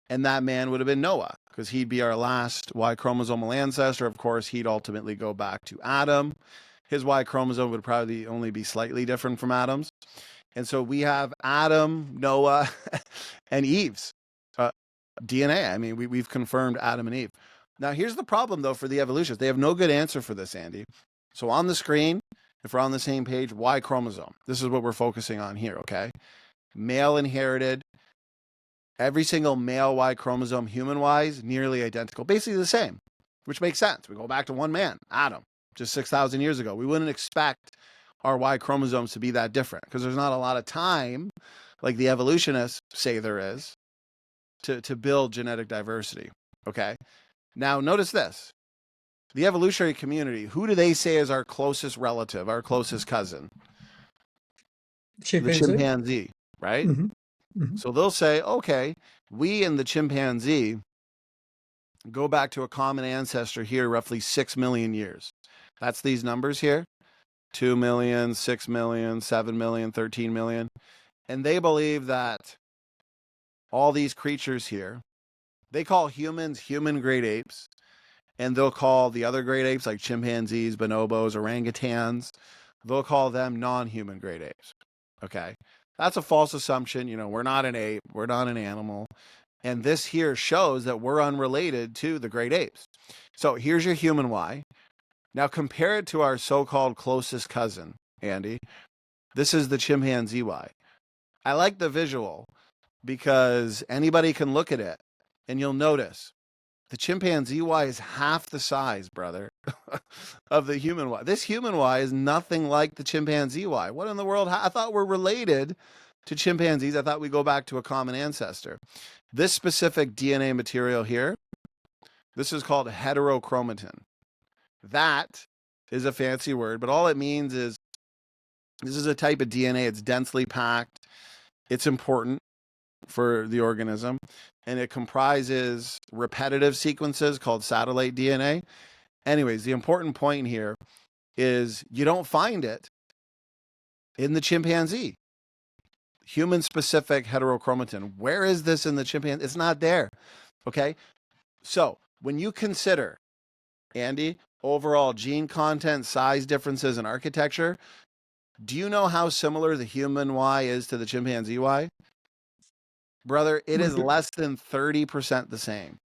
And that man would have been Noah, because he'd be our last Y chromosomal ancestor. Of course, he'd ultimately go back to Adam. His Y chromosome would probably only be slightly different from Adam's. And so we have Adam, Noah, and Eve's DNA. I mean, we've confirmed Adam and Eve. Now, here's the problem, though, for the evolutionists. They have no good answer for this, Andy. So on the screen, if we're on the same page, Y chromosome. This is what we're focusing on here, okay? Male inherited. Every single male Y chromosome, human-wise, nearly identical. Basically the same, which makes sense. We go back to one man, Adam, just 6,000 years ago. We wouldn't expect our Y chromosomes to be that different because there's not a lot of time, like the evolutionists say there is, to build genetic diversity, okay? Now, notice this. The evolutionary community, who do they say is our closest relative, our closest cousin? Chimpanzee. The chimpanzee, right? So they'll say, okay, we and the chimpanzee go back to a common ancestor here, roughly 6 million years. That's these numbers here, 2 million, 6 million, 7 million, 13 million. And they believe that all these creatures here, they call humans human great apes, and they'll call the other great apes like chimpanzees, bonobos, orangutans, they'll call them non-human great apes, okay? That's a false assumption. You know, we're not an ape, we're not an animal. And this here shows that we're unrelated to the great apes. So here's your human Y. Now compare it to our so-called closest cousin, Andy. This is the chimpanzee Y. I like the visual because anybody can look at it and you'll notice the chimpanzee Y is half the size, brother, of the human Y. This human Y is nothing like the chimpanzee Y. What in the world? I thought we're related to chimpanzees. I thought we go back to a common ancestor. This specific DNA material here, this is called heterochromatin. That is a fancy word, but all it means is this is a type of DNA. It's densely packed. It's important for the organism, and it comprises repetitive sequences called satellite DNA. Anyways, the important point here is you don't find it in the chimpanzee. Human-specific heterochromatin. Where is this in the chimpanzee? It's not there, okay? So when you consider, Andy, overall gene content, size differences, and architecture, do you know how similar the human Y is to the chimpanzee Y? Brother, it is less than 30% the same.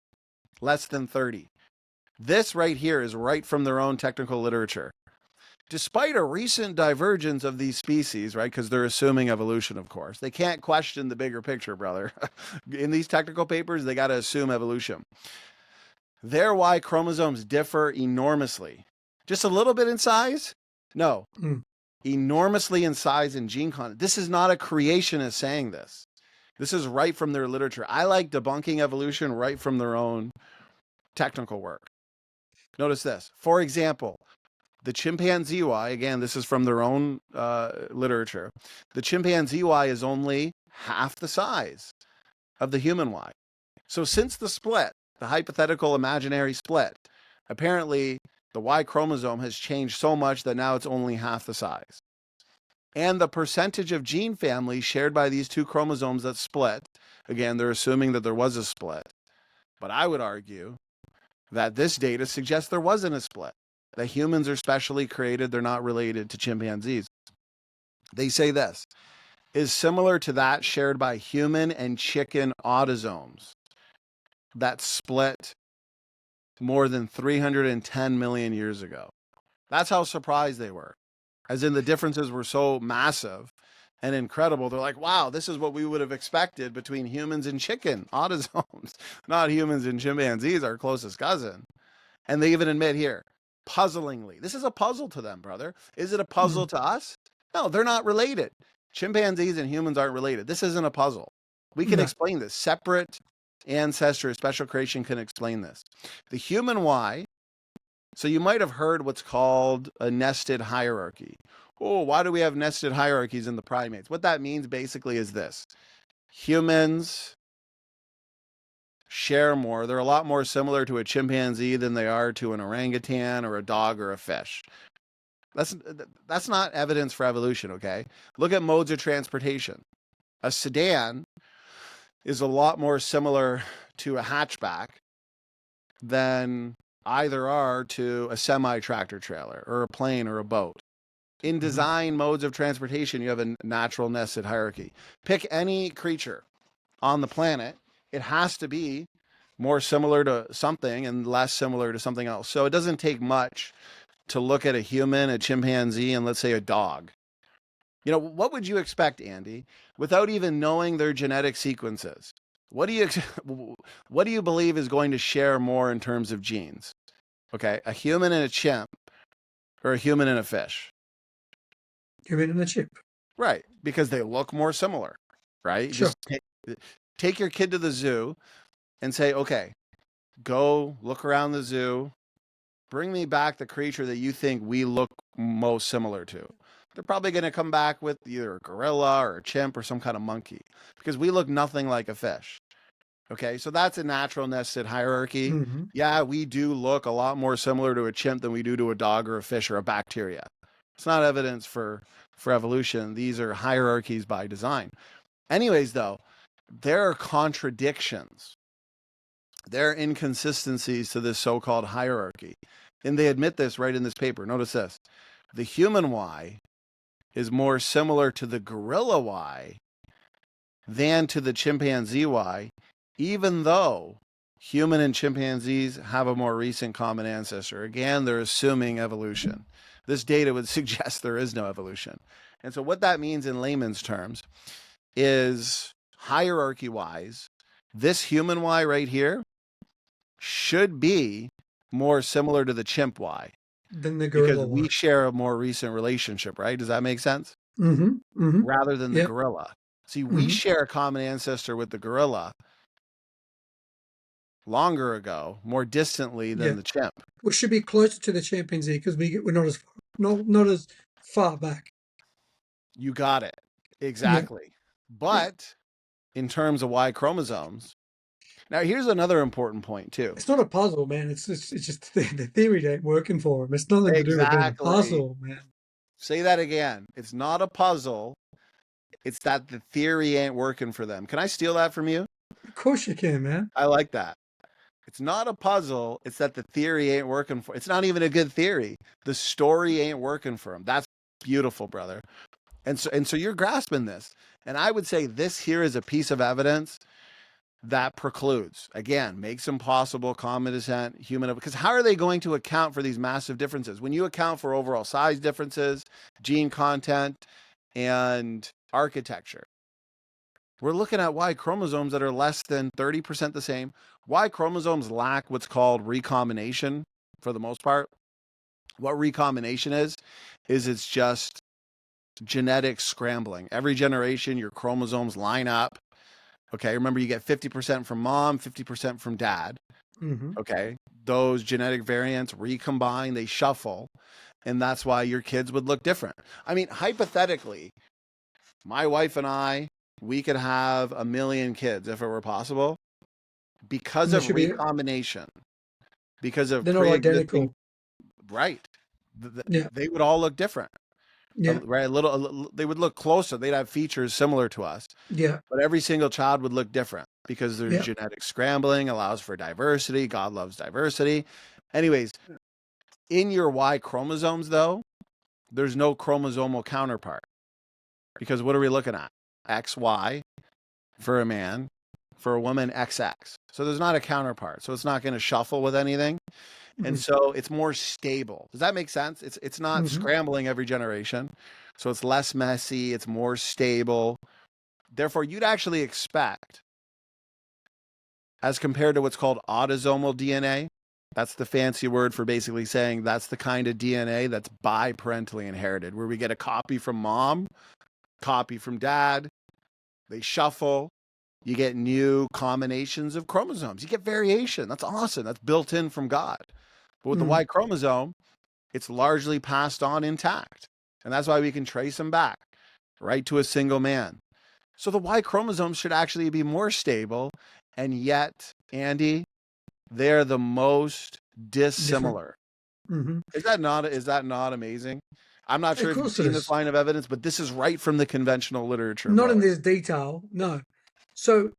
Less than 30. This right here is right from their own technical literature. Despite a recent divergence of these species, right, because they're assuming evolution, of course. They can't question the bigger picture, brother. In these technical papers, they got to assume evolution. Their Y chromosomes differ enormously. Just a little bit in size? No. Enormously in size and gene content. This is not a creationist saying this. This is right from their literature. I like debunking evolution right from their own technical work. Notice this. For example, the chimpanzee Y, again, this is from their own literature. The chimpanzee Y is only half the size of the human Y. So since the split, the hypothetical imaginary split, apparently the Y chromosome has changed so much that now it's only half the size. And the percentage of gene families shared by these two chromosomes that split, again, they're assuming that there was a split. But I would argue that this data suggests there wasn't a split, that humans are specially created, they're not related to chimpanzees. They say this is similar to that shared by human and chicken autosomes that split more than 310 million years ago. That's how surprised they were. As in the differences were so massive and incredible. They're like, wow, this is what we would have expected between humans and chicken autosomes, not humans and chimpanzees, our closest cousin. And they even admit here, puzzlingly, this is a puzzle to them, brother. Is it a puzzle to us? No, they're not related. Chimpanzees and humans aren't related. This isn't a puzzle. We can explain this. Separate ancestry, special creation can explain this. The human Y So you might have heard what's called a nested hierarchy. Oh, why do we have nested hierarchies in the primates? What that means basically is this. Humans share more. They're a lot more similar to a chimpanzee than they are to an orangutan or a dog or a fish. That's not evidence for evolution, okay? Look at modes of transportation. A sedan is a lot more similar to a hatchback than either are to a semi-tractor trailer or a plane or a boat. In design modes of transportation, you have a natural nested hierarchy. Pick any creature on the planet, it has to be more similar to something and less similar to something else. So it doesn't take much to look at a human, a chimpanzee, and let's say a dog. You know, what would you expect, Andy, without even knowing their genetic sequences? What do you believe is going to share more in terms of genes? Okay, a human and a chimp, or a human and a fish? Human and a chip. Right, because they look more similar, right? Sure. Just take your kid to the zoo and say, okay, go look around the zoo, bring me back the creature that you think we look most similar to. They're probably going to come back with either a gorilla or a chimp or some kind of monkey because we look nothing like a fish. Okay, so that's a natural nested hierarchy. Yeah, we do look a lot more similar to a chimp than we do to a dog or a fish or a bacteria. It's not evidence for evolution. These are hierarchies by design. Anyways, though, there are contradictions. There are inconsistencies to this so-called hierarchy. And they admit this right in this paper. Notice this. The human Y is more similar to the gorilla Y than to the chimpanzee Y, even though human and chimpanzees have a more recent common ancestor. Again, they're assuming evolution. This data would suggest there is no evolution. And so what that means in layman's terms is hierarchy-wise, this human Y right here should be more similar to the chimp Y than the gorilla because we share a more recent relationship, right? Does that make sense? Rather than the gorilla. See, we share a common ancestor with the gorilla longer ago, more distantly than the chimp. We should be closer to the chimpanzee because we're not as far back. You got it. Exactly. But in terms of Y chromosomes, now here's another important point too. It's not a puzzle, man. It's just the theory ain't working for him. It's nothing to do with being a puzzle, man. Say that again. It's not a puzzle. It's that the theory ain't working for them. Can I steal that from you? Of course you can, man. I like that. It's not a puzzle. It's that the theory ain't working for. It's not even a good theory. The story ain't working for them. That's beautiful, brother. And so you're grasping this. And I would say this here is a piece of evidence that precludes, again, makes impossible common descent, human, because how are they going to account for these massive differences? When you account for overall size differences, gene content, and architecture, we're looking at Y chromosomes that are less than 30% the same. Y chromosomes lack what's called recombination for the most part. What recombination is it's just genetic scrambling. Every generation, your chromosomes line up. Okay, remember you get 50% from mom, 50% from dad. Okay, those genetic variants recombine, they shuffle, and that's why your kids would look different. I mean, hypothetically, my wife and I, we could have 1 million kids if it were possible because of recombination, because of they're not identical. Right. They would all look different. Right. They would look closer. They'd have features similar to us. But every single child would look different because there's genetic scrambling, allows for diversity. God loves diversity. Anyways, in your Y chromosomes, though, there's no chromosomal counterpart. Because what are we looking at? XY for a man, for a woman, XX. So there's not a counterpart. So it's not going to shuffle with anything. And so it's more stable. Does that make sense? It's not scrambling every generation. So it's less messy. It's more stable. Therefore, you'd actually expect, as compared to what's called autosomal DNA, that's the fancy word for basically saying that's the kind of DNA that's biparentally inherited, where we get a copy from mom, copy from dad, they shuffle, you get new combinations of chromosomes, you get variation. That's awesome. That's built in from God. But with the Y chromosome, it's largely passed on intact. And that's why we can trace them back right to a single man. So the Y chromosomes should actually be more stable. And yet, Andy, they're the most dissimilar. Mm-hmm. Is that not amazing? I'm not Of sure if you've course it seen this is. line of evidence, but this is right from the conventional literature, Not in brother. this detail, no. So,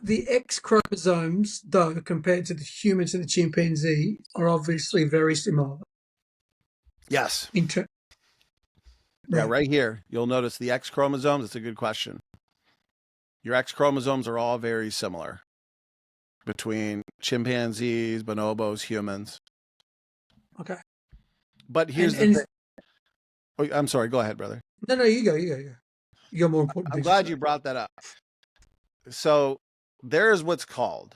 the X chromosomes, though, compared to the humans and the chimpanzee, are obviously very similar. Yes. Yeah, Right here. You'll notice the X chromosomes. It's a good question. Your X chromosomes are all very similar between chimpanzees, bonobos, humans. Okay. But here's the thing. Oh, I'm sorry. Go ahead, brother. No, you go. You got more important I'm things to glad say. you brought that up. So there is what's called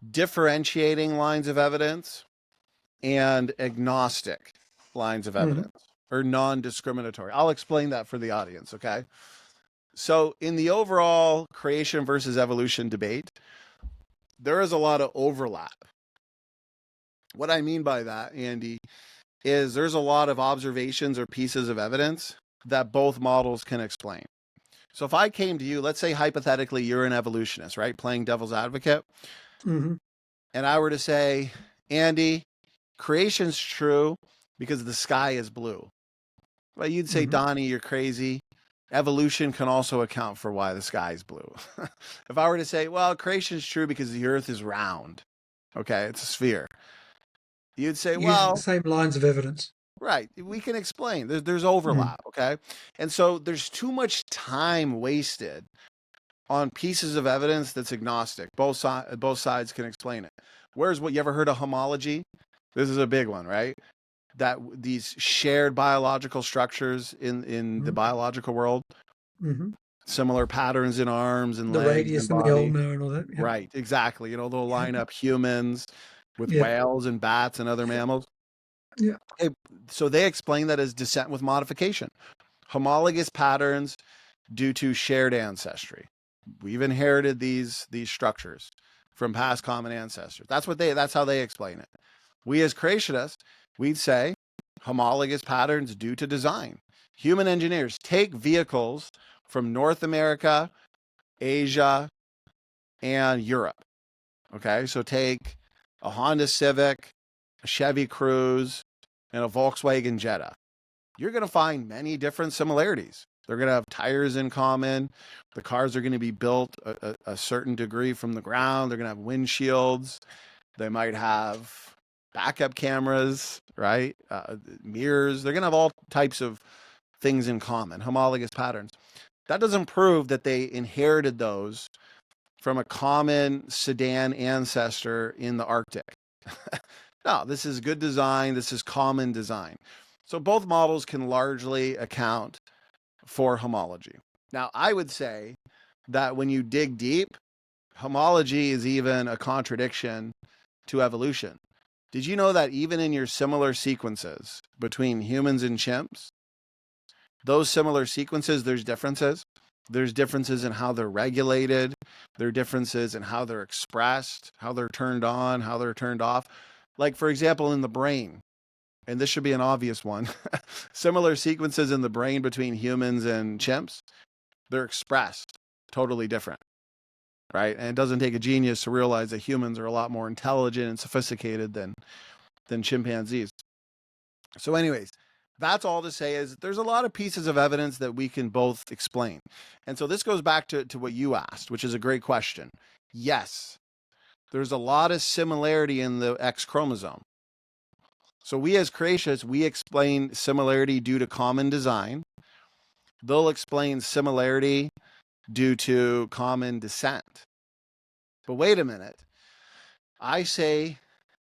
differentiating lines of evidence and agnostic lines of evidence, or non-discriminatory. I'll explain that for the audience, okay? So in the overall creation versus evolution debate, there is a lot of overlap. What I mean by that, Andy, is there's a lot of observations or pieces of evidence that both models can explain. So if I came to you, let's say hypothetically you're an evolutionist, right? Playing devil's advocate. Mm-hmm. And I were to say, Andy, creation's true because the sky is blue. Well, you'd say, Donny, you're crazy. Evolution can also account for why the sky is blue. If I were to say, well, creation's true because the earth is round. Okay, it's a sphere. You'd say, Using well, the same lines of evidence. right, we can explain. There's overlap, okay? And so there's too much time wasted on pieces of evidence that's agnostic. Both sides can explain it. Whereas what you ever heard of homology? This is a big one, right? That these shared biological structures in the biological world, similar patterns in arms and the legs radius and and the body. ulnar and all that. Yep. Right, exactly. You know, they'll line up humans with whales and bats and other mammals. Yeah. Okay, so they explain that as descent with modification. Homologous patterns due to shared ancestry. We've inherited these structures from past common ancestors. That's how they explain it. We as creationists, we'd say homologous patterns due to design. Human engineers take vehicles from North America, Asia, and Europe. Okay, so take a Honda Civic, a Chevy Cruze, and a Volkswagen Jetta. You're going to find many different similarities. They're going to have tires in common. The cars are going to be built a certain degree from the ground. They're going to have windshields. They might have backup cameras, right? Mirrors. They're going to have all types of things in common, homologous patterns. That doesn't prove that they inherited those from a common sedan ancestor in the Arctic. No, this is good design. This is common design. So both models can largely account for homology. Now, I would say that when you dig deep, homology is even a contradiction to evolution. Did you know that even in your similar sequences between humans and chimps, those similar sequences, there's differences? There's differences in how they're regulated. There are differences in how they're expressed, how they're turned on, how they're turned off. Like, for example, in the brain, and this should be an obvious one, similar sequences in the brain between humans and chimps, they're expressed totally different, right? And it doesn't take a genius to realize that humans are a lot more intelligent and sophisticated than chimpanzees. So anyways, that's all to say is there's a lot of pieces of evidence that we can both explain. And so this goes back to what you asked, which is a great question. Yes, there's a lot of similarity in the X chromosome. So we as creationists, we explain similarity due to common design. They'll explain similarity due to common descent. But wait a minute. I say,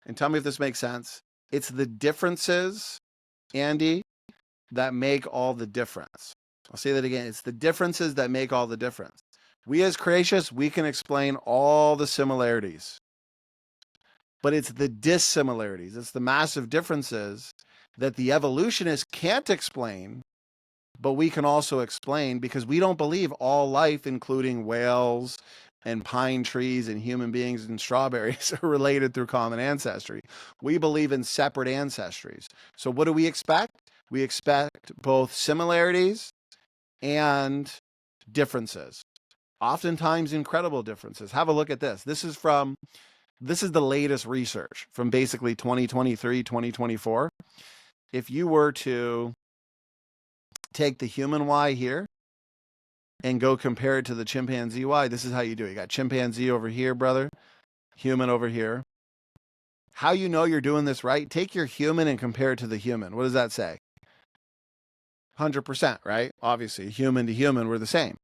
and tell me if this makes sense, it's the differences, Andy, that make all the difference. I'll say that again. It's the differences that make all the difference. We as creationists, we can explain all the similarities. But it's the dissimilarities, it's the massive differences that the evolutionists can't explain, but we can also explain because we don't believe all life, including whales and pine trees and human beings and strawberries are related through common ancestry. We believe in separate ancestries. So what do we expect? We expect both similarities and differences. Oftentimes incredible differences. Have a look at this. This is the latest research from basically 2023, 2024. If you were to take the human Y here and go compare it to the chimpanzee Y, this is how you do it. You got chimpanzee over here, brother, human over here. How you know you're doing this right? Take your human and compare it to the human. What does that say? 100%, right? Obviously, human to human, we're the same.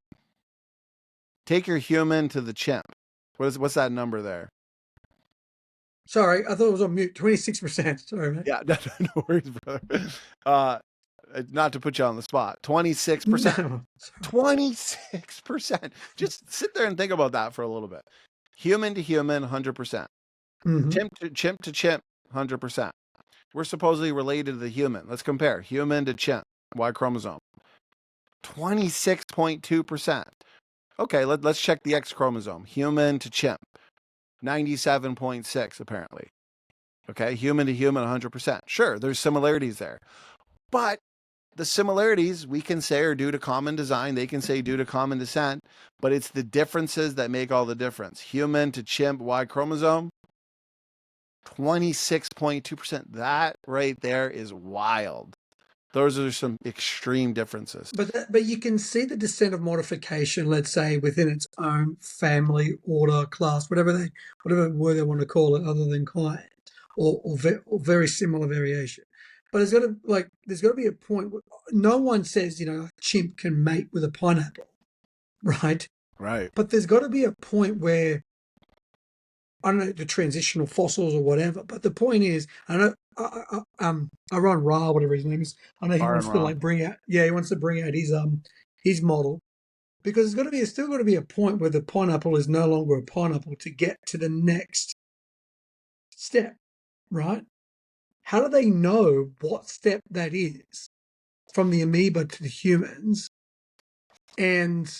Take your human to the chimp. What's that number there? Sorry, I thought it was on mute. 26%. Sorry, mate. Yeah, no worries, brother. Not to put you on the spot. 26%. No. 26%. Just sit there and think about that for a little bit. Human to human, 100%. Chimp to chimp, 100%. We're supposedly related to the human. Let's compare. Human to chimp, Y chromosome. 26.2%. Okay, let's check the X chromosome. Human to chimp, 97.6 apparently. Okay, human to human, 100%. Sure, there's similarities there. But the similarities we can say are due to common design. They can say due to common descent, but it's the differences that make all the difference. Human to chimp, Y chromosome, 26.2%. That right there is wild. Those are some extreme differences. But you can see the descent of modification, let's say, within its own family, order, class, whatever word they want to call it, other than kind, or very similar variation. But there's got to be a point where no one says, a chimp can mate with a pineapple, right? Right. But there's got to be a point where, I don't know, the transitional fossils or whatever. But the point is, I know, Aaron Ra, whatever his name is. I know he wants to bring out, he wants to bring out his model, because there's still got to be a point where the pineapple is no longer a pineapple to get to the next step, right? How do they know what step that is from the amoeba to the humans? And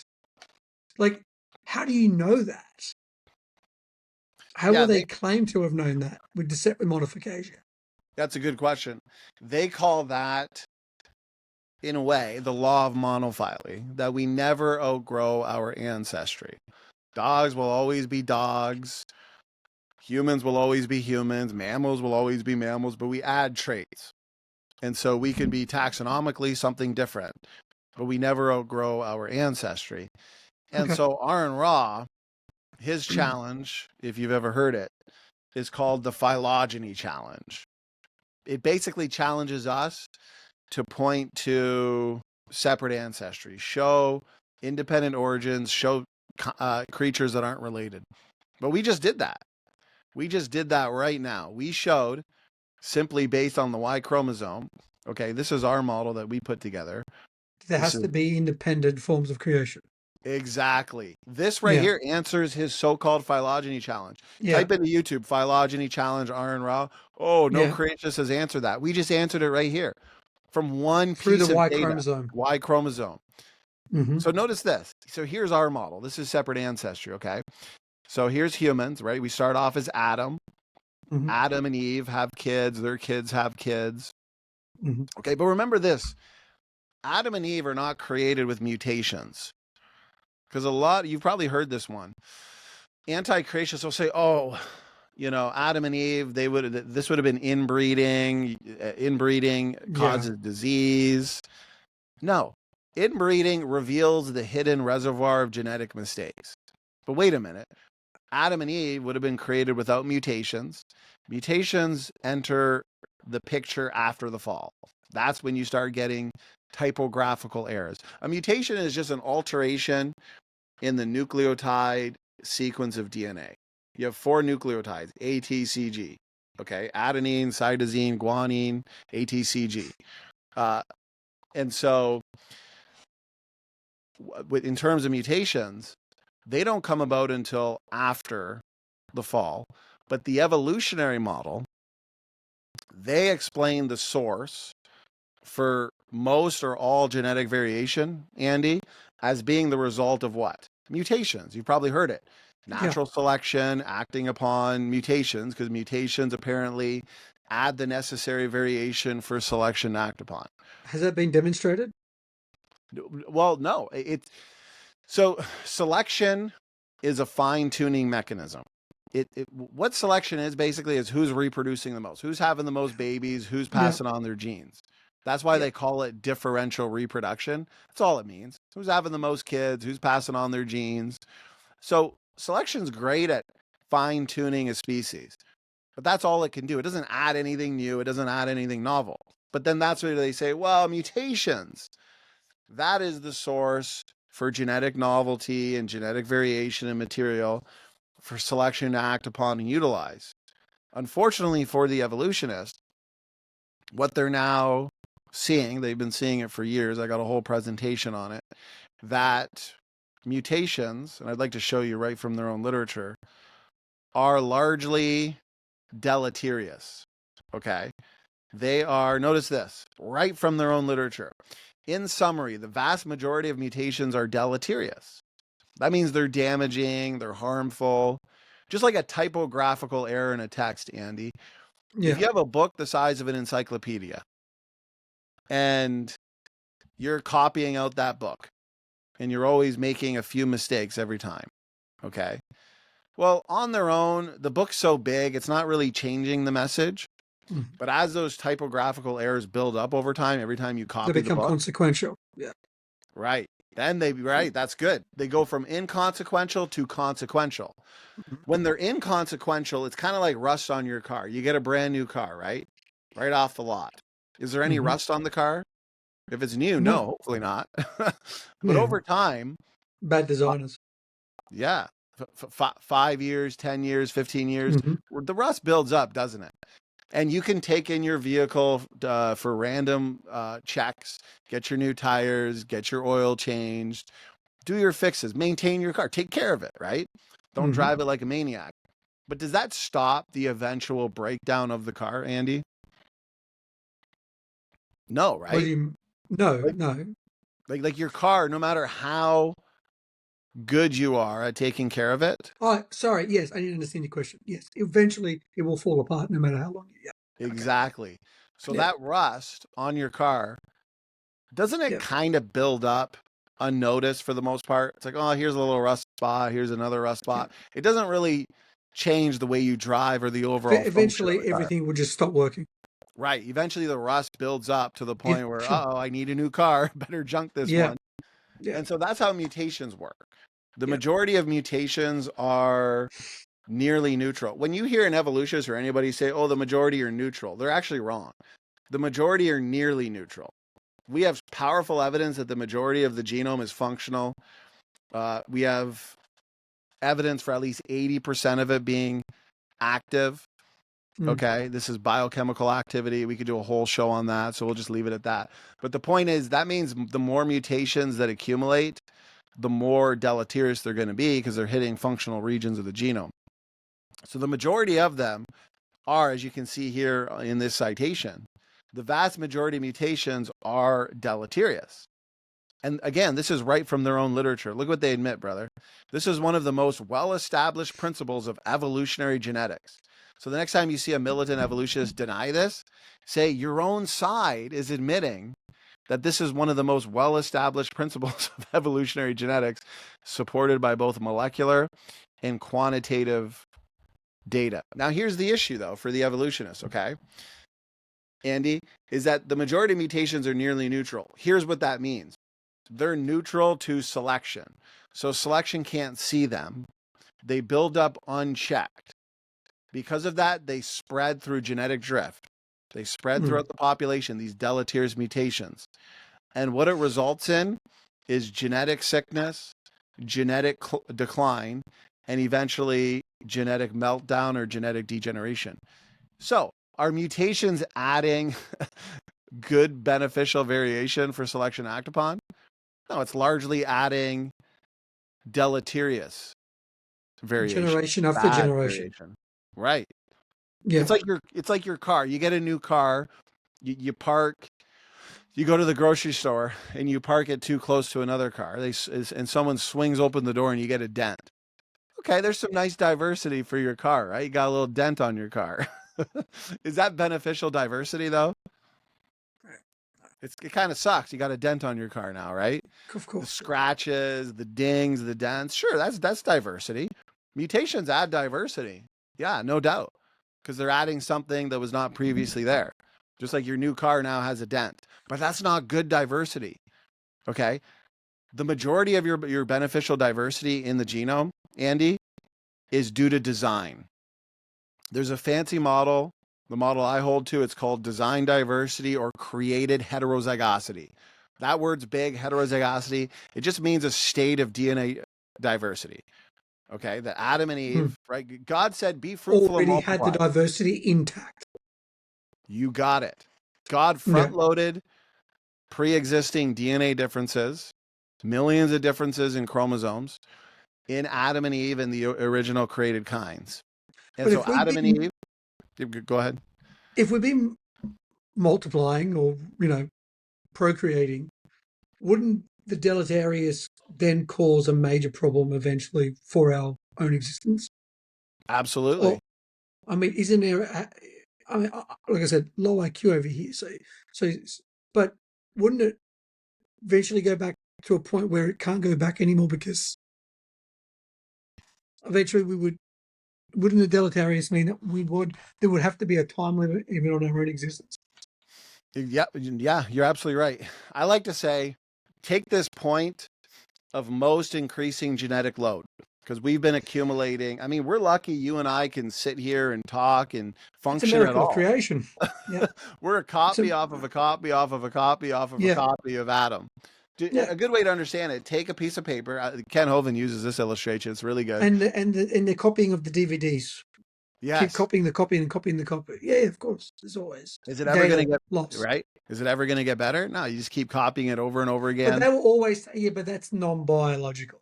how do you know that? How will they claim to have known that with descent with modification? That's a good question. They call that, in a way, the law of monophyly, that we never outgrow our ancestry. Dogs will always be dogs. Humans will always be humans. Mammals will always be mammals, but we add traits. And so we can be taxonomically something different, but we never outgrow our ancestry. And so Aaron Ra, his challenge, if you've ever heard it, is called the phylogeny challenge. It basically challenges us to point to separate ancestry, show independent origins, show creatures that aren't related. But we just did that. We just did that right now. We showed, simply based on the Y chromosome, okay, this is our model that we put together. There has to be independent forms of creation. Exactly. This here answers his so-called phylogeny challenge. Type into YouTube, phylogeny challenge, Aaron Ra. Oh, no creationist has answered that. We just answered it right here from one through piece the Y of data. chromosome. Y chromosome. So notice this. So here's our model. This is separate ancestry, okay? So here's humans, right? We start off as Adam. Adam and Eve have kids. Their kids have kids. Okay, but remember this. Adam and Eve are not created with mutations. Because you've probably heard this one. Anti-creationists will say, Adam and Eve, this would have been inbreeding. Inbreeding causes disease. No, inbreeding reveals the hidden reservoir of genetic mistakes. But wait a minute. Adam and Eve would have been created without mutations. Mutations enter the picture after the fall. That's when you start getting typographical errors. A mutation is just an alteration in the nucleotide sequence of DNA. You have 4 nucleotides, A, T, C, G. Okay, adenine, cytosine, guanine, A, T, C, G. And so, in terms of mutations, they don't come about until after the fall. But the evolutionary model, they explain the source for most or all genetic variation, Andy, as being the result of what? Mutations. You've probably heard it. Yeah. Natural selection acting upon mutations, because mutations apparently add the necessary variation for selection to act upon. Has that been demonstrated? Well, no. So selection is a fine-tuning mechanism. What selection is basically is who's reproducing the most, who's having the most babies, who's Yeah. passing on their genes. That's why Yeah. they call it differential reproduction. That's all it means. Who's having the most kids, who's passing on their genes. So selection's great at fine-tuning a species, but that's all it can do. It doesn't add anything new. It doesn't add anything novel. But then that's where they say, well, mutations, that is the source for genetic novelty and genetic variation in material for selection to act upon and utilize. Unfortunately for the evolutionist, what they're now seeing, they've been seeing it for years. I got a whole presentation on it, that mutations, and I'd like to show you right from their own literature, are largely deleterious. Okay. They are, notice this, right from their own literature. In summary, the vast majority of mutations are deleterious. That means they're damaging, they're harmful, just like a typographical error in a text, Andy. If Yeah. you have a book the size of an encyclopedia and you're copying out that book and you're always making a few mistakes every time, okay? Well, on their own, the book's so big, it's not really changing the message. Mm. But as those typographical errors build up over time, every time you They copy the become book, consequential. Yeah. right, then that's good. They go from inconsequential to consequential. Mhm. When they're inconsequential, it's kind of like rust on your car. You get a brand new car, right? Right off the lot. Is there any Mhm. rust on the car? If it's new, no, No. hopefully not. But Yeah. over time, Bad uh, designers. yeah, 5 years, 10 years, 15 years, Mhm. the rust builds up, doesn't it? And you can take in your vehicle for random checks, get your new tires, get your oil changed, do your fixes, maintain your car, take care of it, right? Don't Mhm. drive it like a maniac. But does that stop the eventual breakdown of the car, Andy? No, What do right? you? No, Like, no. like your car, no matter how good you are at taking care of it, Oh, sorry. Yes, I didn't understand your question. Yes, eventually it will fall apart no matter how long. Yeah. Okay. exactly. So Yeah. that rust on your car, doesn't it Yeah. kind of build up unnoticed for the most part? It's like, oh, here's a little rust spot, here's another rust Yeah. spot. It doesn't really change the way you drive or the overall function of Eventually, the car. everything will just stop working. Right. Eventually the rust builds up to the Yeah. point where, Sure. oh, I need a new car, better junk this Yeah. one. Yeah. And so that's how mutations work. The Yeah. majority of mutations are nearly neutral. When you hear an evolutionist or anybody say, oh, the majority are neutral, they're actually wrong. The majority are nearly neutral. We have powerful evidence that the majority of the genome is functional. We have evidence for at least 80% of it being active. Mm. Okay, this is biochemical activity. We could do a whole show on that, so we'll just leave it at that. But the point is, that means the more mutations that accumulate, the more deleterious they're going to be because they're hitting functional regions of the genome. So the majority of them are, as you can see here in this citation, the vast majority of mutations are deleterious. And again, this is right from their own literature. Look what they admit, brother. This is one of the most well-established principles of evolutionary genetics. So the next time you see a militant evolutionist deny this, say your own side is admitting that this is one of the most well-established principles of evolutionary genetics, supported by both molecular and quantitative data. Now, here's the issue, though, for the evolutionists, okay? Andy, is that the majority of mutations are nearly neutral. Here's what that means. They're neutral to selection. So selection can't see them. They build up unchecked. Because of that, they spread through genetic drift. They spread Mm. throughout the population, these deleterious mutations. And what it results in is genetic sickness, genetic decline, and eventually genetic meltdown or genetic degeneration. So, are mutations adding good beneficial variation for selection to act upon? No, it's largely adding deleterious variation, Generation after bad generation. variation. Right. Yeah. It's like your car. You get a new car, you park, you go to the grocery store and you park it too close to another car. And someone swings open the door and you get a dent. Okay, there's some nice diversity for your car, right? You got a little dent on your car. Is that beneficial diversity though? It kind of sucks. You got a dent on your car now, right? Of The course. scratches, the dings, the dents. Sure, that's diversity. Mutations add diversity. Yeah, no doubt. Because they're adding something that was not previously there. Just like your new car now has a dent. But that's not good diversity. Okay? The majority of your beneficial diversity in the genome, Andy, is due to design. There's a fancy model, the model I hold to, it's called design diversity or created heterozygosity. That word's big, heterozygosity. It just means a state of DNA diversity. Okay, that Adam and Eve, right? God said, be fruitful and Already had the multiply. diversity intact. You got it. God Yeah. front loaded pre existing DNA differences, millions of differences in chromosomes in Adam and Eve and the original created kinds. And But so Adam and Eve, go ahead. if we've been multiplying or, procreating, wouldn't the deleterious then cause a major problem eventually for our own existence? Absolutely. Or, I mean, isn't there, like I said, low IQ over here. So, but wouldn't it eventually go back to a point where it can't go back anymore because eventually wouldn't the deleterious mean that there would have to be a time limit even on our own existence? Yeah, you're absolutely right. I like to say, take this point of most increasing genetic load because we've been accumulating. I mean, we're lucky you and I can sit here and talk and It's a function at miracle of all. creation. Yeah. We're a copy off of a copy off of a copy off of a Yeah. copy of Adam. Yeah. A good way to understand it, take a piece of paper. Ken Hovind uses this illustration. It's really good. And the copying of the DVDs. Yes. Keep copying the copy and copying the copy. Yeah, of course. There's always. Is it ever going to get lost? Right? Is it ever going to get better? No, you just keep copying it over and over again. But they will always say, yeah, but that's non-biological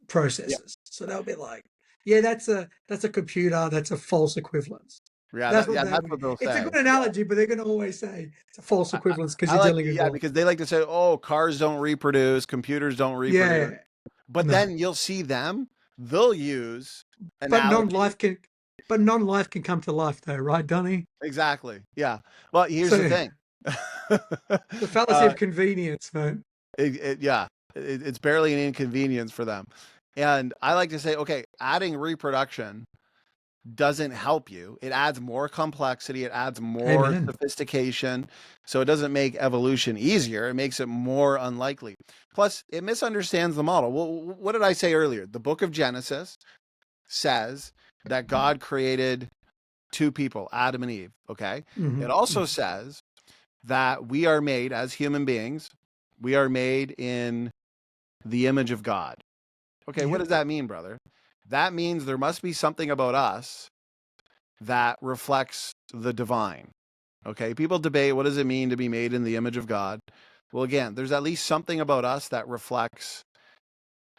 processes. Yeah. So they'll be like, yeah, that's a computer. That's a false equivalence. Yeah, that's what they'll say. It's a good analogy, but they're going to always say it's a false equivalence because you're dealing with because they like to say, oh, cars don't reproduce, computers don't reproduce. Yeah. But then you'll see them, they'll use analogy. But non-life can come to life though, right, Donny? Exactly. Yeah. Well, here's the thing. The fallacy of convenience, man. It's barely an inconvenience for them. And I like to say, okay, adding reproduction doesn't help you. It adds more complexity. It adds more sophistication. So it doesn't make evolution easier. It makes it more unlikely. Plus, it misunderstands the model. Well, what did I say earlier? The book of Genesis says that God created two people, Adam and Eve. Okay. Mm-hmm. It also says that we are made as human beings. We are made in the image of God. Okay. Yep. What does that mean, brother? That means there must be something about us that reflects the divine. Okay. People debate, what does it mean to be made in the image of God? Well, again, there's at least something about us that reflects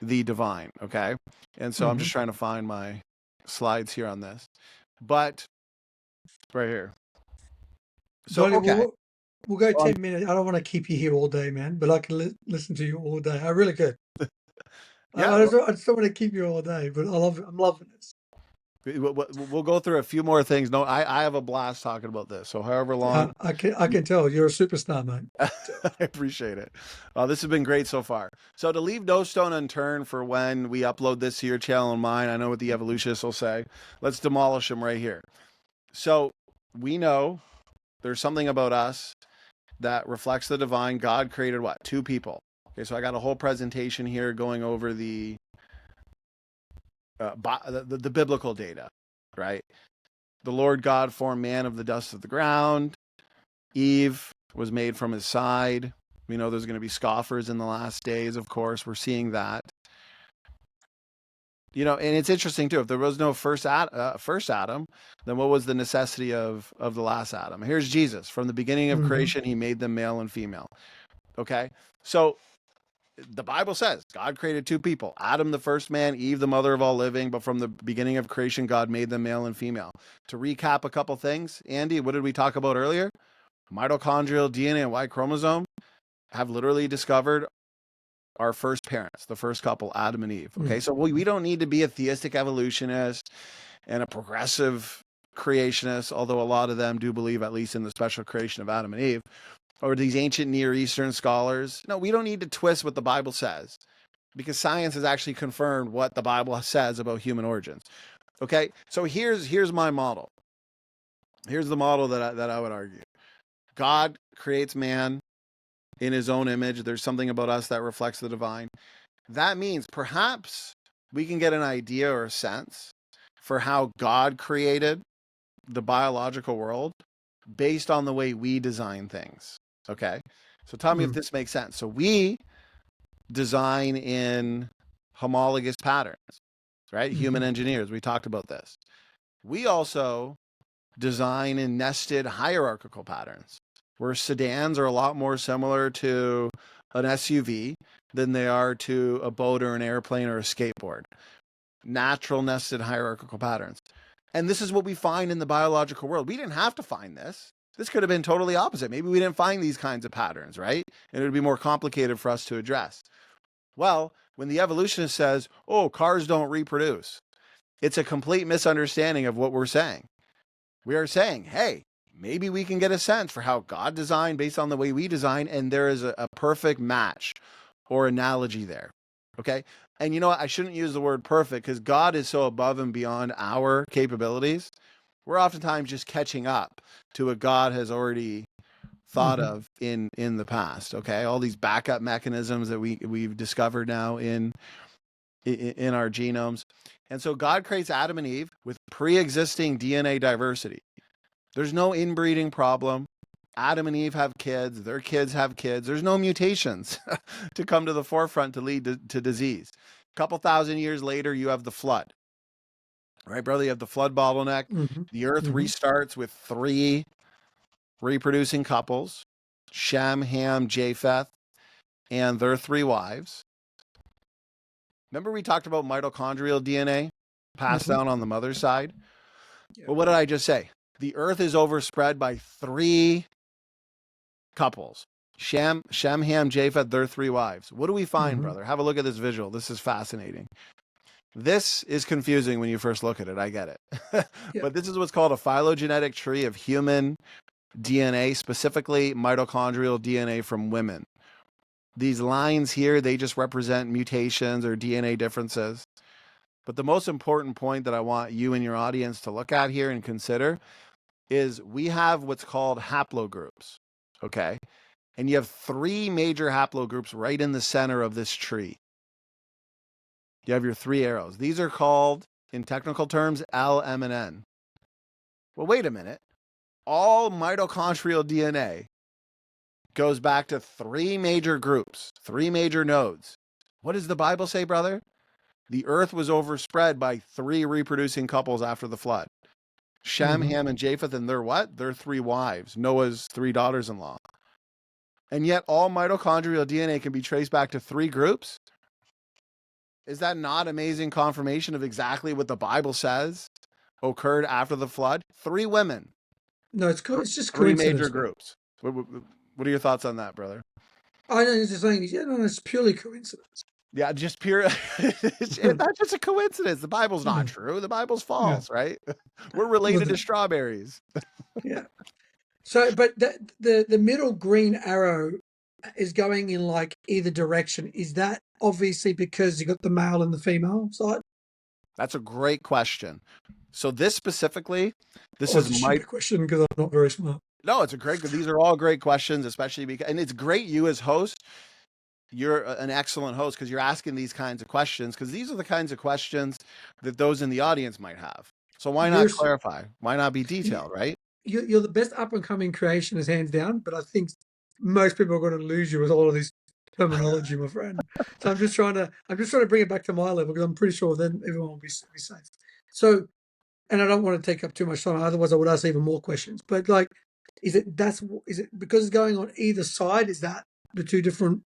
the divine. Okay. And so I'm just trying to find my slides here on this, but right here. So, Donny, okay. We'll go 10 minutes. I don't want to keep you here all day, man, but I can listen to you all day. I really could. Yeah, I just don't want to keep you all day, but I'm loving this. We'll go through a few more things. No, I have a blast talking about this. So however long. I can tell. You're a superstar, man. I appreciate it. This has been great so far. So to leave no stone unturned for when we upload this to your channel and mine, I know what the evolutionists will say. Let's demolish them right here. So we know there's something about us that reflects the divine. God created what? Two people. Okay, so I got a whole presentation here going over the biblical data, right? The Lord God formed man of the dust of the ground. Eve was made from his side. We know there's going to be scoffers in the last days, of course. We're seeing that. You know, and it's interesting too. If there was no first Adam, then what was the necessity of the last Adam? Here's Jesus. From the beginning of creation, he made them male and female. Okay, so the Bible says God created two people, Adam, the first man, Eve, the mother of all living. But from the beginning of creation, God made them male and female. To recap a couple things, Andy, what did we talk about earlier? Mitochondrial DNA and Y chromosome have literally discovered our first parents, the first couple, Adam and Eve. Okay, so we don't need to be a theistic evolutionist and a progressive creationist, although a lot of them do believe at least in the special creation of Adam and Eve, or these ancient Near Eastern scholars. No, we don't need to twist what the Bible says, because science has actually confirmed what the Bible says about human origins. Okay, so here's my model. Here's the model that I would argue. God creates man in his own image. There's something about us that reflects the divine. That means perhaps we can get an idea or a sense for how God created the biological world based on the way we design things. Okay, so tell me if this makes sense. So we design in homologous patterns, right? Human engineers, we talked about this. We also design in nested hierarchical patterns, where sedans are a lot more similar to an SUV than they are to a boat or an airplane or a skateboard. Natural nested hierarchical patterns. And this is what we find in the biological world. We didn't have to find this. This could have been totally opposite. Maybe we didn't find these kinds of patterns, right? And it would be more complicated for us to address. Well, when the evolutionist says, oh, cars don't reproduce, it's a complete misunderstanding of what we're saying. We are saying, hey, maybe we can get a sense for how God designed based on the way we design, and there is a perfect match or analogy there. Okay? And you know what? I shouldn't use the word perfect, because God is so above and beyond our capabilities. We're oftentimes just catching up to what God has already thought of in the past. Okay? All these backup mechanisms that we've discovered now in our genomes. And so God creates Adam and Eve with pre-existing DNA diversity. There's no inbreeding problem. Adam and Eve have kids. Their kids have kids. There's no mutations to come to the forefront to lead to disease. A couple thousand years later, you have the flood. Right, brother? You have the flood bottleneck. The earth restarts with 3 reproducing couples, Shem, Ham, Japheth, and their 3 wives. Remember we talked about mitochondrial DNA passed down on the mother's side? Yeah. Well, what did I just say? The earth is overspread by 3 couples. Shem, Ham, Japheth, their 3 wives. What do we find, brother? Have a look at this visual. This is fascinating. This is confusing when you first look at it. I get it. But this is what's called a phylogenetic tree of human DNA, specifically mitochondrial DNA from women. These lines here, they just represent mutations or DNA differences. But the most important point that I want you and your audience to look at here and consider is we have what's called haplogroups, okay? And you have 3 major haplogroups right in the center of this tree. You have your 3 arrows. These are called, in technical terms, L, M, and N. Well, wait a minute. All mitochondrial DNA goes back to 3 major groups, 3 major nodes. What does the Bible say, brother? The earth was overspread by 3 reproducing couples after the flood. Shem, Ham, and Japheth, and their what? Their 3 wives, Noah's 3 daughters-in-law. And yet all mitochondrial DNA can be traced back to 3 groups? Is that not amazing confirmation of exactly what the Bible says occurred after the flood? 3 women. No, it's just 3 coincidence. major groups. What are your thoughts on that, brother? I know it's just saying, it's purely coincidence. Yeah, just pure. It's not just a coincidence. The Bible's not true. The Bible's false, right? We're related to strawberries. Yeah. So, but the middle green arrow is going in like either direction. Is that obviously because you got the male and the female side? That's a great question. So this specifically, this is my question because I'm not very smart. No, it's a great. These are all great questions, especially because, and it's great you as host. You're an excellent host because you're asking these kinds of questions, because these are the kinds of questions that those in the audience might have. So why not clarify? Why not be detailed, right? You're the best up and coming creationist, hands down. But I think most people are going to lose you with all of this terminology, my friend. So I'm just trying to bring it back to my level, because I'm pretty sure then everyone will be safe. So, and I don't want to take up too much time. Otherwise, I would ask even more questions. But like, is it because it's going on either side? Is that the 2 different?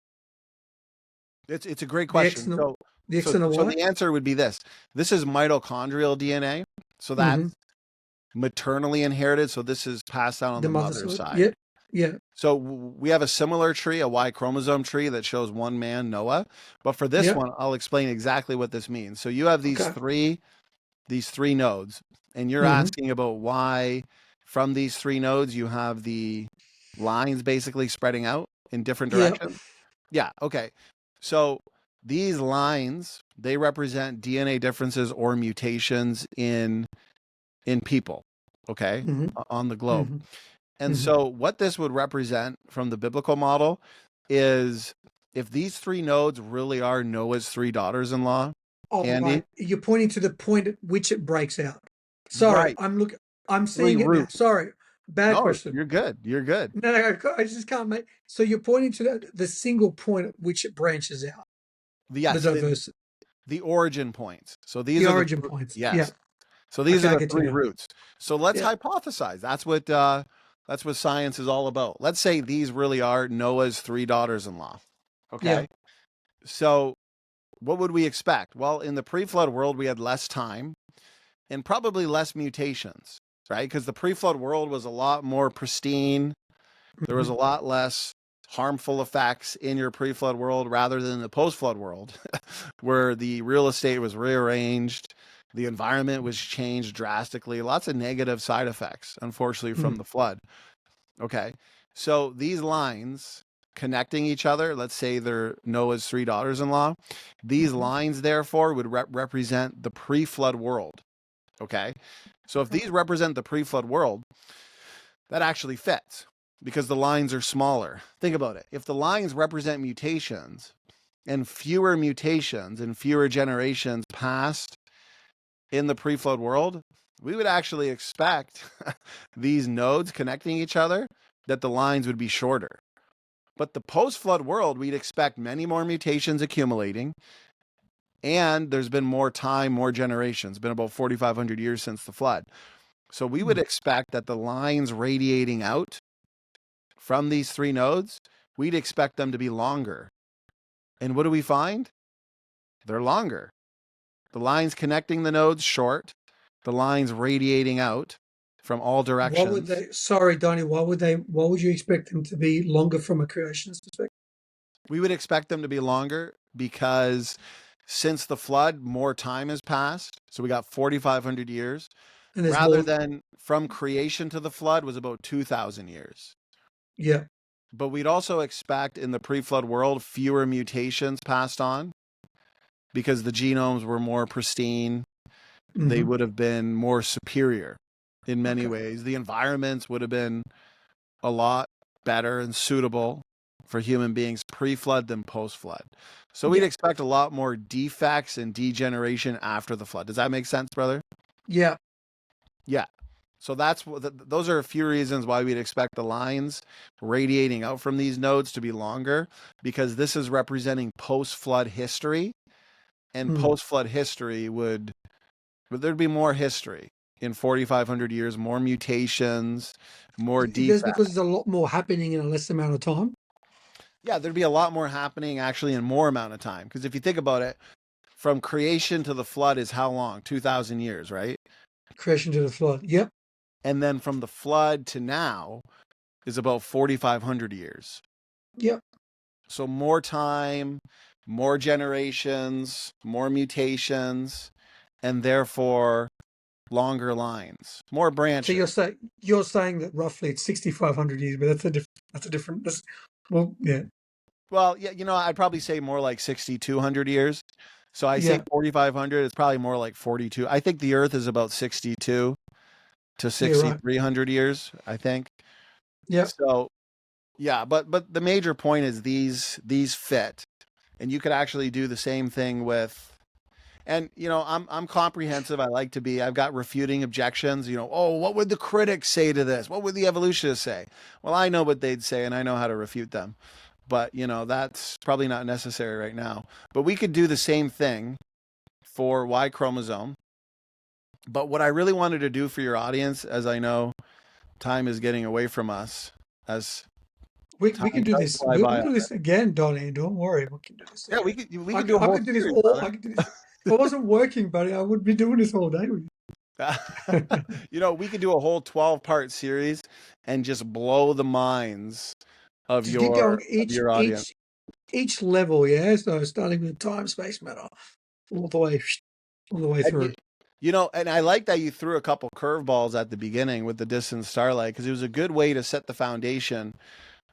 It's a great question. So the answer would be this. This is mitochondrial DNA. So that's maternally inherited. So this is passed down on the mother's side. Yeah. So we have a similar tree, a Y chromosome tree that shows one man, Noah. But for this Yeah. one, I'll explain exactly what this means. So you have Okay. these three nodes, and you're Hmm. asking about why from these three nodes you have the lines basically spreading out in different Yeah. directions. Yeah, okay. So these lines, they represent DNA differences or mutations in people, okay, Hmm. on the globe. Hmm. And Hmm. so what this would represent from the biblical model is if these three nodes really are Noah's three daughters-in-law, All Andy, right. You're pointing to the point at which it breaks out. Sorry, right, I'm looking. I'm three seeing it now. roots. Sorry, bad No, question. you're good. You're good. No, no, I just can't make. So you're pointing to the single point at which it branches out. The Yes, diversity, the origin points. So the these are the origin points. Yeah. yes. So these are Okay, I the get you three now. roots. So let's Yeah. hypothesize. That's what science is all about. Let's say these really are Noah's three daughters-in-law. Yeah. Okay. So what would we expect? Well, in the pre-flood world, we had less time and probably less mutations, right? Because the pre-flood world was a lot more pristine. There was Hmm. a lot less harmful effects in your pre-flood world rather than the post-flood world, where the real estate was rearranged, the environment was changed drastically, lots of negative side effects, unfortunately, from Mm. the flood. Okay. So these lines connecting each other, let's say they're Noah's three daughters-in-law, these Mhm. lines, therefore, would represent the pre-flood world. Okay. So if these represent the pre-flood world, that actually fits because the lines are smaller. Think about it. If the lines represent mutations and fewer generations passed in the pre-flood world, we would actually expect these nodes connecting each other that the lines would be shorter. But the post-flood world, we'd expect many more mutations accumulating, and there's been more time, more generations. It's been about 4,500 years since the flood. So we would Mm. expect that the lines radiating out from these three nodes, we'd expect them to be longer. And what do we find? They're longer. The lines connecting the nodes short, the lines radiating out from all What would directions. they? Sorry, Donny. What would they? What would you expect them to be longer from a creationist perspective? We would expect them to be longer because since the flood, more time has passed. So we got 4,500 years And there's rather more. than from creation to the flood was about 2,000 years. Yeah. But we'd also expect in the pre-flood world fewer mutations passed on because the genomes were more pristine. They Hmm. would have been more superior in many Okay. ways. The environments would have been a lot better and suitable for human beings pre-flood than post-flood. So we'd Yeah. expect a lot more defects and degeneration after the flood. Does that make sense, brother? Yeah. Yeah. So that's those are a few reasons why we'd expect the lines radiating out from these nodes to be longer because this is representing post-flood history, and Mm. post-flood history would but there'd be more history in 4,500 years, more mutations, more That's defects. because there's a lot more happening in a less amount of time. Yeah, there'd be a lot more happening actually in more amount of time. Because if you think about it, from creation to the flood is how long? 2,000 years, right? Creation to the flood. Yep. And then from the flood to now is about 4,500 years. Yep. So more time, more generations, more mutations, and therefore longer lines, more So branches. you're saying that roughly it's 6,500 years, but that's a different. That's, well, yeah. Well, yeah, I'd probably say more like 6,200 years. So I say Yeah. 4,500. It's probably more like 42. I think the Earth is about 62 to Yeah. Right. 6,300 years, I think. Yep. So yeah, but the major point is these fit, and you could actually do the same thing with. And I'm comprehensive. I like to be. I've got refuting objections. Oh, what would the critics say to this? What would the evolutionists say? Well, I know what they'd say, and I know how to refute them. But that's probably not necessary right now. But we could do the same thing for Y chromosome. But what I really wanted to do for your audience, as I know time is getting away from us, as We time can do does this. fly We'll by. do this again, Donny. Don't worry. We can do this Yeah, we again. could we could do a I whole could do this series, all. brother. I could do this. If I wasn't working, buddy, I would be doing this all day with you. We could do a whole 12-part series and just blow the minds of Just keep going your audience. each level, yeah. So starting with time, space, matter, all the way all the way And through. and I like that you threw a couple curveballs at the beginning with the distant starlight, because it was a good way to set the foundation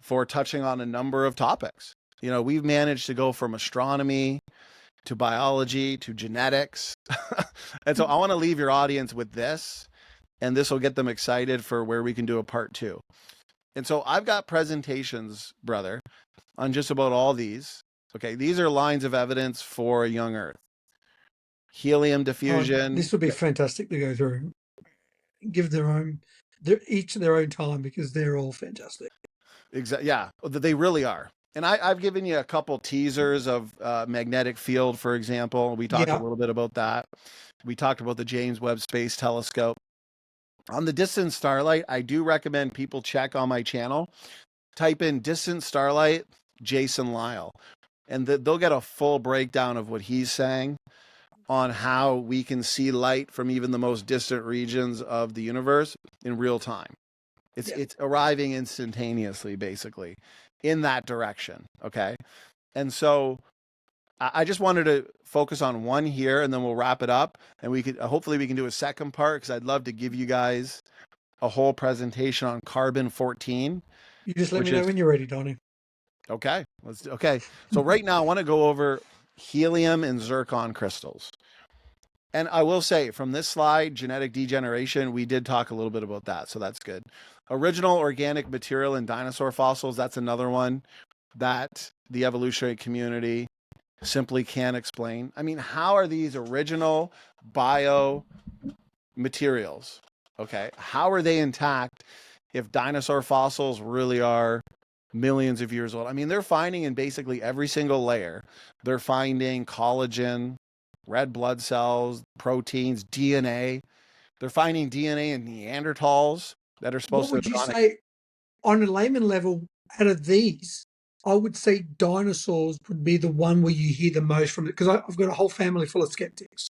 for touching on a number of topics. We've managed to go from astronomy to biology to genetics. And so I want to leave your audience with this, and this will get them excited for where we can do a part 2. And so I've got presentations, brother, on just about all these. Okay, these are lines of evidence for a young Earth. Helium Oh, diffusion. this would be fantastic to go through. Give each their own time because they're all fantastic. Exactly. Yeah, they really are. And I've given you a couple teasers of magnetic field, for example. We talked a Yeah, little bit about that. We talked about the James Webb Space Telescope. On the distant starlight, I do recommend people check on my channel. Type in distant starlight, Jason Lyle, and they'll get a full breakdown of what he's saying on how we can see light from even the most distant regions of the universe in real time. yeah. It's arriving instantaneously, basically, in that direction. Okay. And so I just wanted to focus on one here, and then we'll wrap it up. And we could hopefully we can do a second part, because I'd love to give you guys a whole presentation on carbon 14, You just let me which know is when you're ready, Donny. okay. Okay. So right now I want to go over helium and zircon crystals. And I will say, from this slide, genetic degeneration, we did talk a little bit about that, so that's good. Original organic material in dinosaur fossils, that's another one that the evolutionary community simply can't explain. I mean, how are these original bio materials, okay, how are they intact if dinosaur fossils really are millions of years old? I mean, they're finding in basically every single layer, they're finding collagen, red blood cells, proteins, DNA. They're finding DNA in Neanderthals that are supposed What to have would you gone. say on a layman level out of these? I would say dinosaurs would be the one where you hear the most from it because I've got a whole family full of skeptics.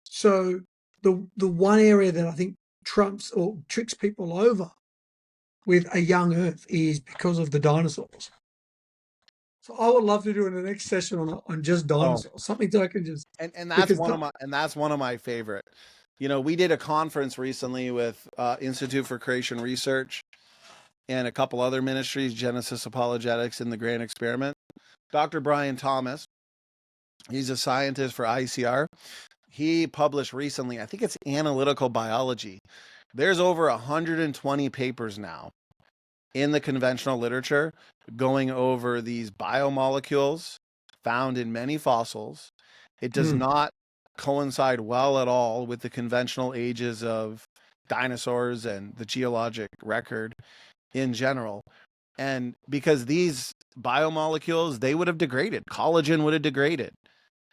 So the one area that I think trumps or tricks people over with a young Earth is because of the dinosaurs. So I would love to do in the next session on just Oh, dinosaurs, something that I can just and that's because one of my favorite. We did a conference recently with Institute for Creation Research and a couple other ministries, Genesis Apologetics and the Grand Experiment. Dr. Brian Thomas, he's a scientist for ICR. He published recently, I think it's Analytical Biology. There's over 120 papers now in the conventional literature going over these biomolecules found in many fossils. It does not coincide well at all with the conventional ages of dinosaurs and the geologic record in general. And because these biomolecules, they would have degraded, collagen would have degraded,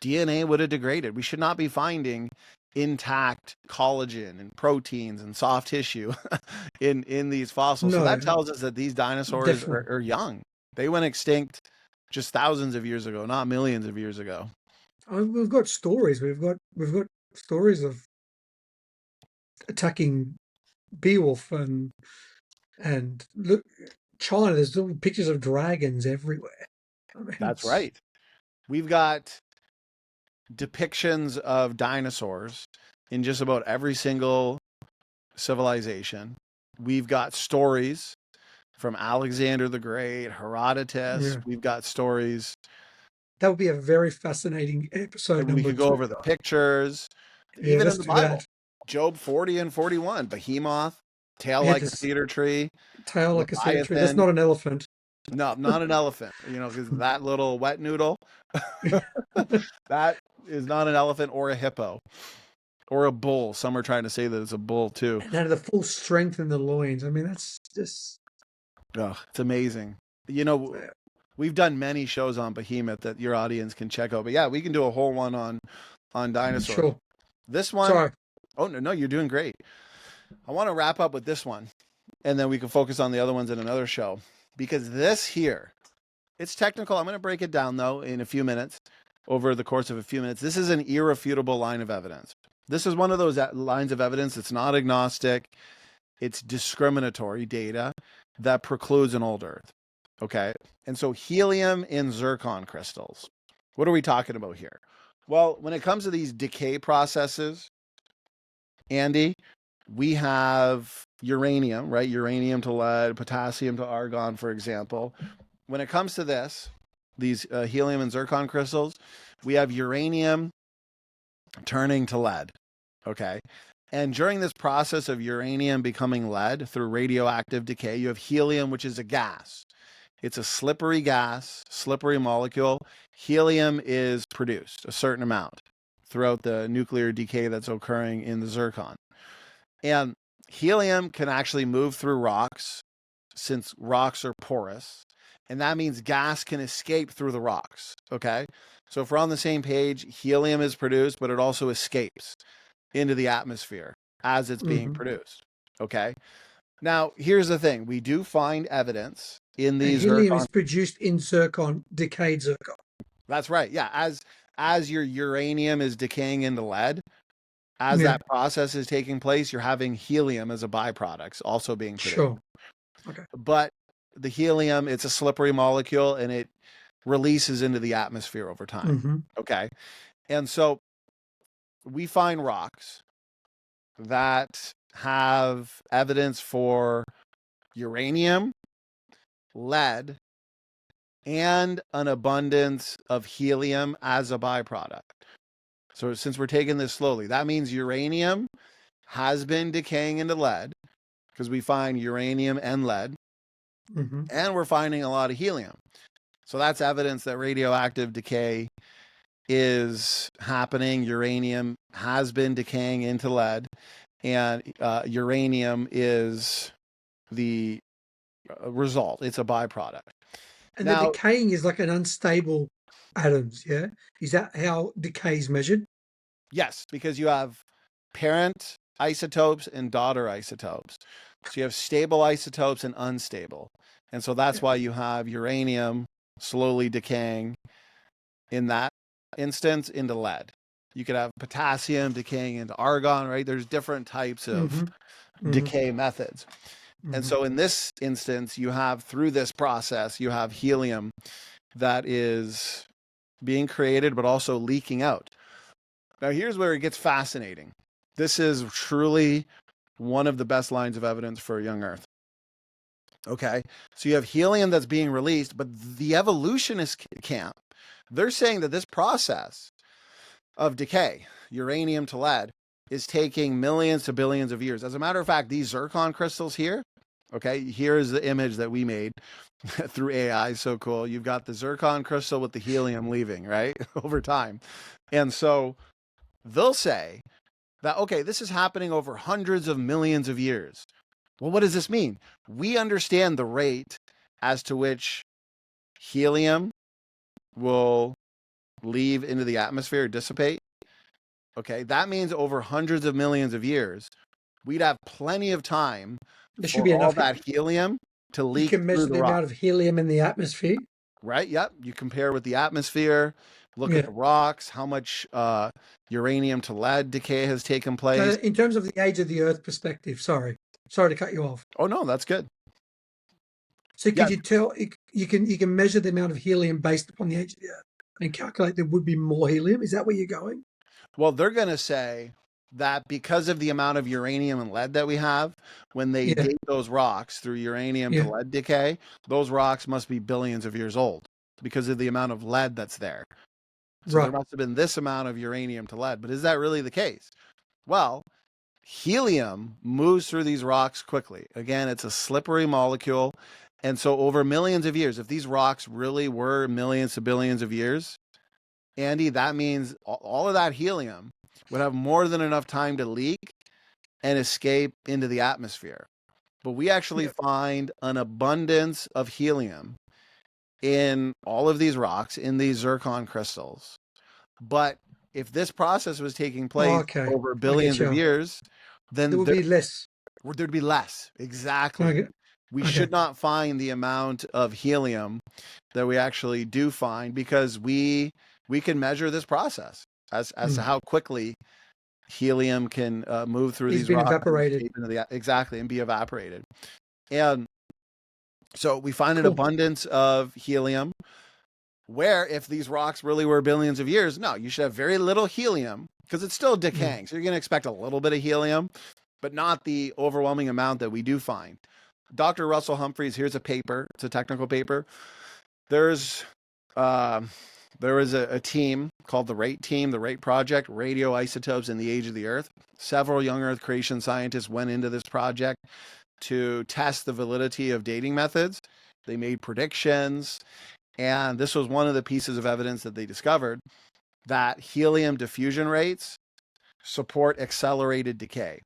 DNA would have degraded. We should not be finding intact collagen and proteins and soft tissue in these fossils. So that no, tells us that these dinosaurs definitely. are young. They went extinct just thousands of years ago, not millions of years ago. We've got stories. We've got stories of attacking Beowulf and look China. There's little pictures of dragons everywhere. I mean, That's right. We've got depictions of dinosaurs in just about every single civilization. We've got stories from Alexander the Great, Herodotus. yeah, We've got stories. that would be a very fascinating episode We number could go two. over the pictures, Yeah, even in let's the do Bible. that. Job 40 and 41, Behemoth, tail Yeah, like a this cedar tree, tail like a cedar tree. That's Leviathan. not an elephant. No, not an elephant, because that little wet noodle, that is not an elephant or a hippo or a bull. Some are trying to say that it's a bull too. And out of the full strength in the loins. I mean, that's just Oh, it's amazing. We've done many shows on Behemoth that your audience can check out. But yeah, we can do a whole one on dinosaurs. sure. This one, Sorry. oh no, you're doing great. I want to wrap up with this one, and then we can focus on the other ones in another show. Because this here, it's technical. I'm going to break it down though in a few minutes, over the course of a few minutes. This is an irrefutable line of evidence. This is one of those lines of evidence that's not agnostic. It's discriminatory data that precludes an old Earth. Okay. And so helium in zircon crystals. What are we talking about here? Well, when it comes to these decay processes, Andy, we have uranium, right? Uranium to lead, potassium to argon, for example. When it comes to these helium and zircon crystals, we have uranium turning to lead. Okay. And during this process of uranium becoming lead through radioactive decay, you have helium, which is a gas. It's a slippery gas, slippery molecule. Helium is produced a certain amount throughout the nuclear decay that's occurring in the zircon. And helium can actually move through rocks since rocks are porous. And that means gas can escape through the rocks. Okay. So if we're on the same page, helium is produced, but it also escapes into the atmosphere as it's being produced. Okay. Now, here's the thing. We do find evidence in these helium zircon. is produced in zircon, decayed zircon. That's right. Yeah. As your uranium is decaying into lead, as that process is taking place, you're having helium as a byproduct also being produced. Sure. Okay. But the helium, it's a slippery molecule and it releases into the atmosphere over time. Okay. And so we find rocks that have evidence for uranium, lead, and an abundance of helium as a byproduct. So since we're taking this slowly, that means uranium has been decaying into lead because we find uranium and lead, and we're finding a lot of helium. So that's evidence that radioactive decay is happening. Uranium has been decaying into lead, and uranium is the result. It's a byproduct. And now, the decaying is like an unstable atoms, yeah? Is that how decay is measured? Yes, because you have parent isotopes and daughter isotopes. So you have stable isotopes and unstable. And so that's why you have uranium slowly decaying in that instance into lead. You could have potassium decaying into argon, right? There's different types of decay methods. And so in this instance, you have, through this process, you have helium that is being created, but also leaking out. Now, here's where it gets fascinating. This is truly one of the best lines of evidence for a young Earth. Okay, so you have helium that's being released, but the evolutionist camp, they're saying that this process of decay, uranium to lead, is taking millions to billions of years. As a matter of fact, these zircon crystals here, okay, here's the image that we made through AI. So cool. You've got the zircon crystal with the helium leaving, right, over time. And so they'll say that, okay, this is happening over hundreds of millions of years. Well, what does this mean? We understand the rate as to which helium will leave into the atmosphere, dissipate. Okay, that means over hundreds of millions of years, we'd have plenty of time for all that helium to leak through the rock. You can measure the amount of helium in the atmosphere. Right, yep. You compare with the atmosphere, look at the rocks, how much uranium to lead decay has taken place. So in terms of the age of the Earth perspective, sorry to cut you off. Oh, no, that's good. So could you tell, you can measure the amount of helium based upon the age of the Earth and calculate there would be more helium? Is that where you're going? Well, they're going to say that because of the amount of uranium and lead that we have, when they date those rocks through uranium to lead decay, those rocks must be billions of years old because of the amount of lead that's there. So there must have been this amount of uranium to lead. But is that really the case? Well, helium moves through these rocks quickly. Again, it's a slippery molecule. And so over millions of years, if these rocks really were millions to billions of years, Andy, that means all of that helium would have more than enough time to leak and escape into the atmosphere. But we actually find an abundance of helium in all of these rocks, in these zircon crystals. But if this process was taking place over billions of years, then there would be less. There'd be less. Exactly. We should not find the amount of helium that we actually do find because we can measure this process as to how quickly helium can move through It's these been rocks and evaporated. escape into exactly, and be evaporated. And so we find an Cool. abundance of helium, where if these rocks really were billions of years, no, you should have very little helium because it's still decaying. So you're going to expect a little bit of helium, but not the overwhelming amount that we do find. Dr. Russell Humphreys, here's a paper. It's a technical paper. There's there was a team called the RATE team, the RATE project, radioisotopes in the age of the Earth. Several young Earth creation scientists went into this project to test the validity of dating methods. They made predictions, and this was one of the pieces of evidence that they discovered, that helium diffusion rates support accelerated decay.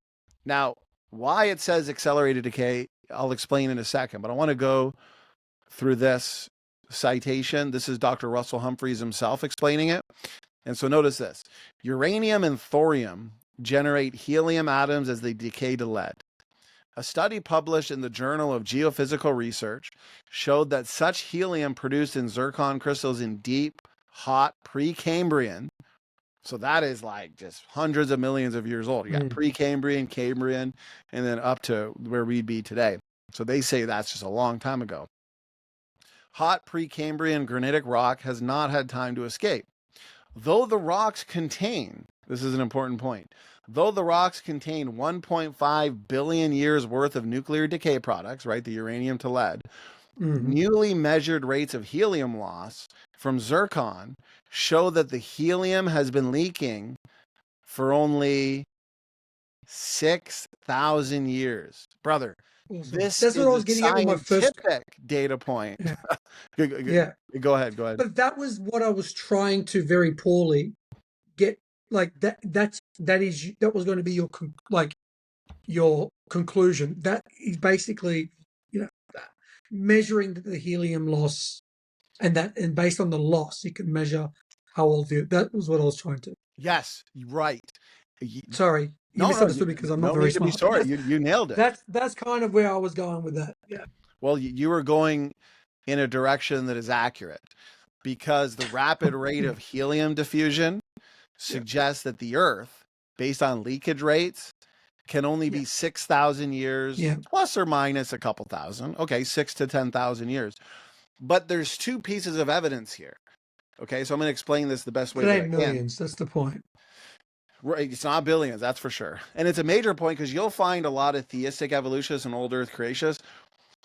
Now, why it says accelerated decay, I'll explain in a second, but I want to go through this citation. This is Dr. Russell Humphreys himself explaining it. And so notice this. Uranium and thorium generate helium atoms as they decay to lead. A study published in the Journal of Geophysical Research showed that such helium produced in zircon crystals in deep, hot Precambrian, so that is like just hundreds of millions of years old. You got Precambrian, Cambrian, and then up to where we'd be today. So they say that's just a long time ago. Hot Precambrian granitic rock has not had time to escape. Though the rocks contain, this is an important point, though the rocks contain 1.5 billion years worth of nuclear decay products, right, the uranium to lead, newly measured rates of helium loss from zircon show that the helium has been leaking for only 6,000 years. Brother, Awesome. this That's is what I was a getting at with my first. scientific data point. Yeah. Go ahead. But that was what I was trying to very poorly get. Like that. That was going to be your conclusion. That is basically, measuring the helium loss, and based on the loss, you can measure how old that was what I was trying to. Yes, right. Sorry, you misunderstood me because I'm not no very need to be smart. sorry. You nailed it. That's kind of where I was going with that. Yeah. Well, you were going in a direction that is accurate, because the rapid rate of helium diffusion suggests that the Earth, based on leakage rates, can only be 6,000 years, plus or minus a couple thousand. Okay, 6,000 to 10,000 years. But there's two pieces of evidence here. Okay, so I'm going to explain this the best way that I can. Millions, that's the point. Right, it's not billions, that's for sure. And it's a major point because you'll find a lot of theistic evolutionists and old Earth creationists.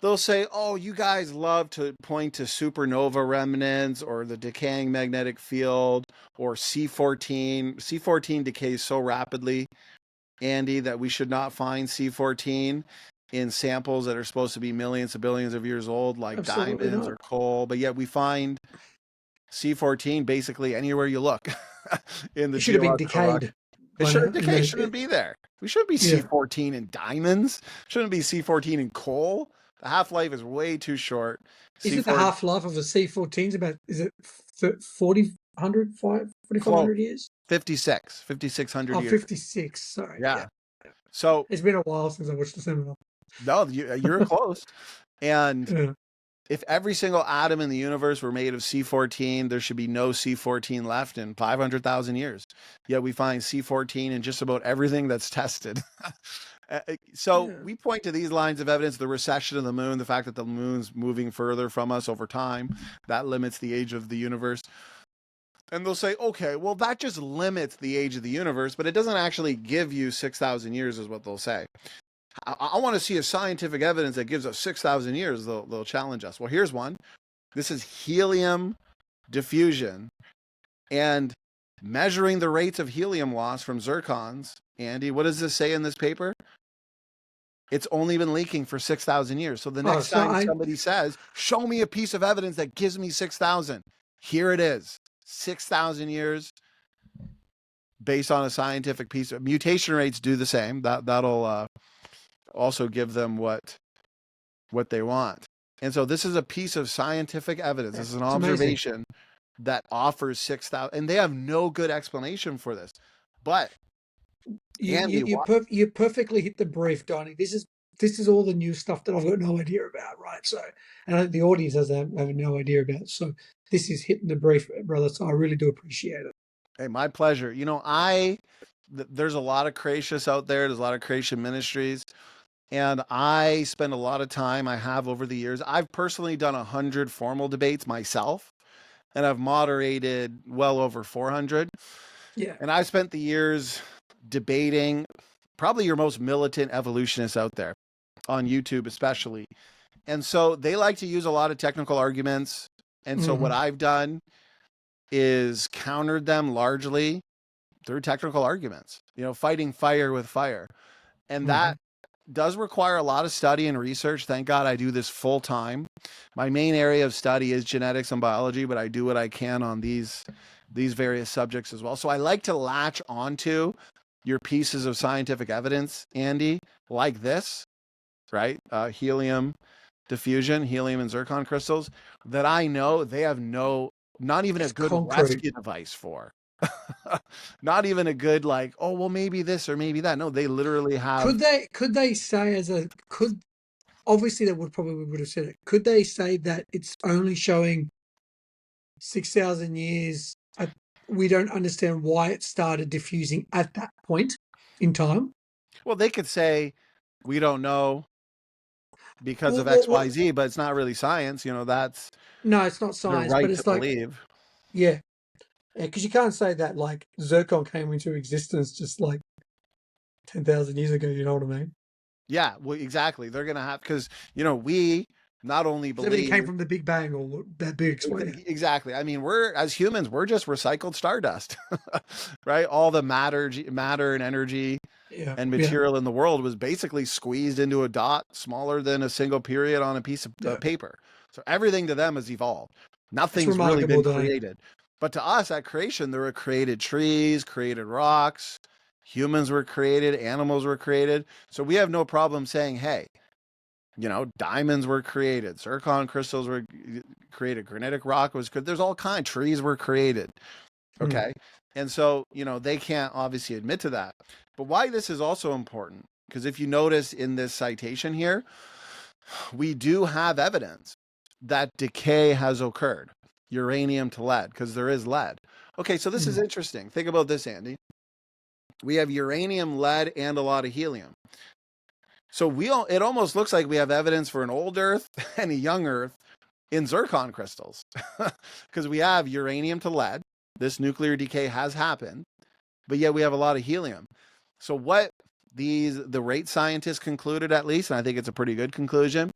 They'll say, oh, you guys love to point to supernova remnants or the decaying magnetic field or C14. C14 decays so rapidly, Andy, that we should not find C14 in samples that are supposed to be millions of billions of years old, like Absolutely diamonds not. or coal. But yet we find C14 basically anywhere you look in the It should have been geological rock. decayed. It should have decayed. It shouldn't be there. We shouldn't be C14 in diamonds. Shouldn't be C14 in coal. The half-life is way too short. Isn't the half-life of a C14 about, is it 4,500 years? 5,600 years. 56, sorry. Yeah. So it's been a while since I watched the seminar. No, you're close. And if every single atom in the universe were made of C14, there should be no C14 left in 500,000 years. Yet we find C14 in just about everything that's tested. We point to these lines of evidence: the recession of the moon, the fact that the moon's moving further from us over time, that limits the age of the universe. And they'll say, okay, well, that just limits the age of the universe, but it doesn't actually give you 6,000 years, is what they'll say. I want to see a scientific evidence that gives us 6,000 years. They'll challenge us. Well, here's one. This is helium diffusion and measuring the rates of helium loss from zircons. Andy, what does this say in this paper? It's only been leaking for 6,000 years. So the next time somebody says, show me a piece of evidence that gives me 6,000, here it is. 6,000 years based on a scientific piece. Mutation rates do the same. That'll also give them what they want. And so this is a piece of scientific evidence. This is an observation that offers 6,000, and they have no good explanation for this. But you perfectly hit the brief, Donny. This is all the new stuff that I've got no idea about, right? So, and I think the audience have no idea about it. So this is hitting the brief, brother. So I really do appreciate it. Hey, my pleasure. I there's a lot of creationists out there. There's a lot of creation ministries. And I spend a lot of time, I have over the years. I've personally done 100 formal debates myself, and I've moderated well over 400. Yeah. And I've spent the years debating probably your most militant evolutionists out there on YouTube, especially. And so they like to use a lot of technical arguments. And so what Hmm. I've done is countered them largely through technical arguments, fighting fire with fire. And Hmm. that does require a lot of study and research. Thank God I do this full time. My main area of study is genetics and biology, but I do what I can on these various subjects as well. So I like to latch onto your pieces of scientific evidence, Andy, like this, right? Helium diffusion, helium and zircon crystals that I know they have not even a It's good concrete. rescue device for. Not even a good like, oh well, maybe this or maybe that. No, they literally have. Could they say as a could obviously they would have said it. Could they say that it's only showing 6,000 years? We don't understand why it started diffusing at that point in time. Well, they could say we don't know because of What? XYZ, but it's not really science. That's No, it's not their science, but right to it's like, believe. yeah, because you can't say that like zircon came into existence just like 10,000 years ago. You know what I mean? Yeah, well, exactly. They're gonna have because we not only Because everything came believe. from the Big Bang or that big explosion. Exactly. I mean, we're as humans, we're just recycled stardust, right? All the matter and energy Yeah, and yeah, material in the world was basically squeezed into a dot smaller than a single period on a piece of yeah. paper. So everything to them has evolved. It's Nothing's really remarkable, been Donny. created. But to us at creation, there were created trees, created rocks, humans were created, animals were created. So we have no problem saying, hey, diamonds were created, zircon crystals were created, granitic rock was created. There's all kinds. Trees were created. Mm, Okay. And so, they can't obviously admit to that. But why this is also important, because if you notice in this citation here, we do have evidence that decay has occurred, uranium to lead, because there is lead. Okay, so this is mm, interesting. Think about this, Andy. We have uranium, lead, and a lot of helium. So it almost looks like we have evidence for an old Earth and a young Earth in zircon crystals, because we have uranium to lead. This nuclear decay has happened, but yet we have a lot of helium. So what the rate scientists concluded, at least, and I think it's a pretty good conclusion.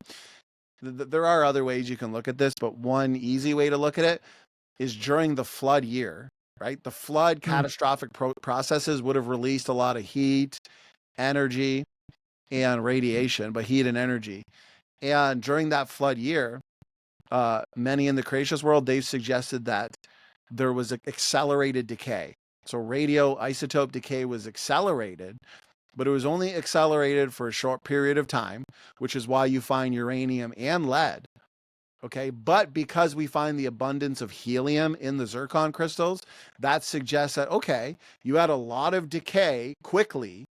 There are other ways you can look at this, but one easy way to look at it is during the flood year, right? The flood mm, catastrophic processes would have released a lot of heat, energy, and radiation, but heat and energy. And during that flood year, many in the creationist world, they've suggested that there was an accelerated decay. So radioisotope decay was accelerated, but it was only accelerated for a short period of time, which is why you find uranium and lead. Okay, but because we find the abundance of helium in the zircon crystals, that suggests that, okay, you had a lot of decay quickly,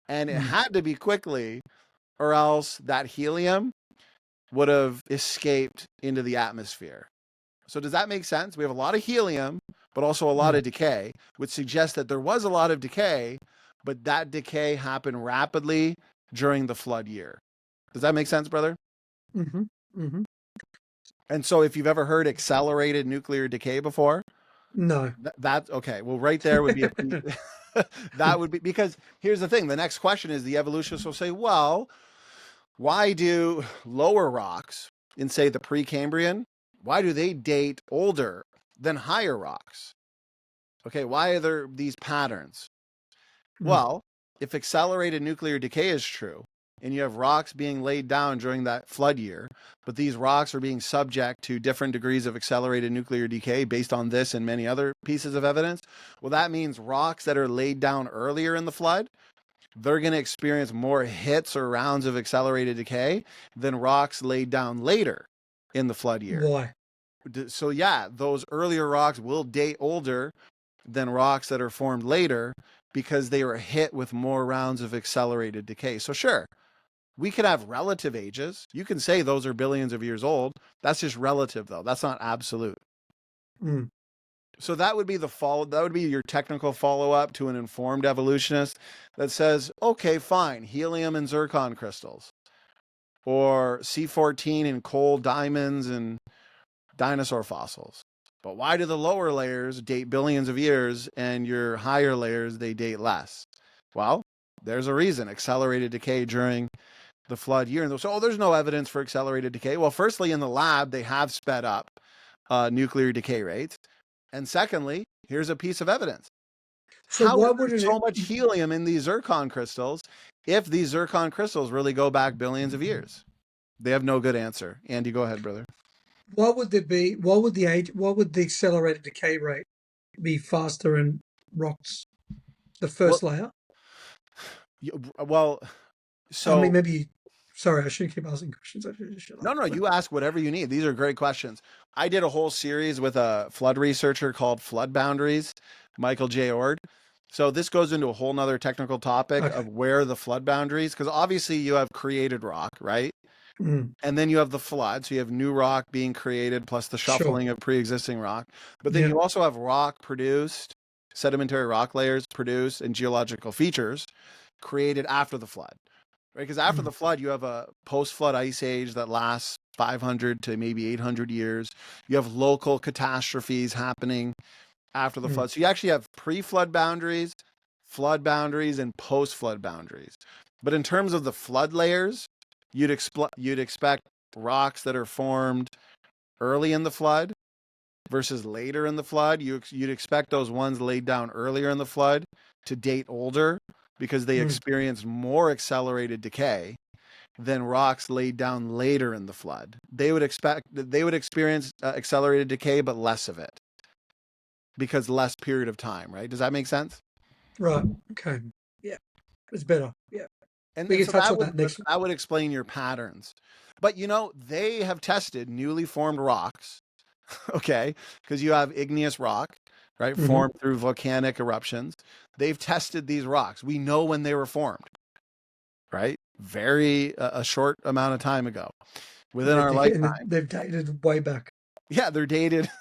and it mm, had to be quickly, or else that helium would have escaped into the atmosphere. So does that make sense? We have a lot of helium, but also a lot mm, of decay, which suggests that there was a lot of decay, but that decay happened rapidly during the flood year. Does that make sense, brother? mm-hmm, mm-hmm. And so if you've ever heard accelerated nuclear decay before, No. that's okay. Well, right there would be that would be because here's the thing. The next question is the evolutionists will say, well, why do lower rocks in, say, the Precambrian, why do they date older than higher rocks? Okay, why are there these patterns? Mm, Well, if accelerated nuclear decay is true, and you have rocks being laid down during that flood year, but these rocks are being subject to different degrees of accelerated nuclear decay based on this and many other pieces of evidence, well, that means rocks that are laid down earlier in the flood, they're going to experience more hits or rounds of accelerated decay than rocks laid down later in the flood year. why? So yeah, those earlier rocks will date older than rocks that are formed later because they were hit with more rounds of accelerated decay. So sure, we could have relative ages. You can say those are billions of years old. That's just relative though. That's not absolute. Mm. So that would be that would be your technical follow-up to an informed evolutionist that says, okay, fine, helium and zircon crystals, or C14 in coal diamonds and dinosaur fossils. But why do the lower layers date billions of years and your higher layers, they date less? Well, there's a reason. Accelerated decay during the flood year. And they'll say, oh, there's no evidence for accelerated decay. Well, firstly, in the lab, they have sped up nuclear decay rates. And secondly, here's a piece of evidence. So How why is there wouldn't so it? much helium in these zircon crystals if these zircon crystals really go back billions of years? They have no good answer. Andy, go ahead, brother. Why would there be? Why would the age? Why would the accelerated decay rate be faster in rocks? The Well, first layer. well, I mean, so maybe. Sorry, I shouldn't keep asking questions. I should just shut no, up. no, you ask whatever you need. These are great questions. I did a whole series with a flood researcher called Flood Boundaries, Michael J. Ord. So this goes into a whole nother technical topic Okay. of where the flood boundaries, because obviously you have created rock, right? Mm, And then you have the flood. So you have new rock being created plus the sure. shuffling of pre-existing rock. But then Yeah. you also have rock produced, sedimentary rock layers produced, and geological features created after the flood, right? Because after Mm, the flood, you have a post-flood ice age that lasts 500 to maybe 800 years. You have local catastrophes happening after the mm, flood. So you actually have pre-flood boundaries, and post-flood boundaries. But in terms of the flood layers, you'd expect rocks that are formed early in the flood versus later in the flood. You'd expect those ones laid down earlier in the flood to date older because they mm. experience more accelerated decay than rocks laid down later in the flood. They would experience accelerated decay, but less of it because less period of time, right? Does that make sense? Right. Okay. Yeah. It's better. Yeah. We And can so touch on that next. that would explain your patterns. But they have tested newly formed rocks, okay? Because you have igneous rock, right, Hmm. formed through volcanic eruptions. They've tested these rocks. We know when they were formed, right? Very a short amount of time ago within our lifetime. They've dated way back. Yeah, they're dated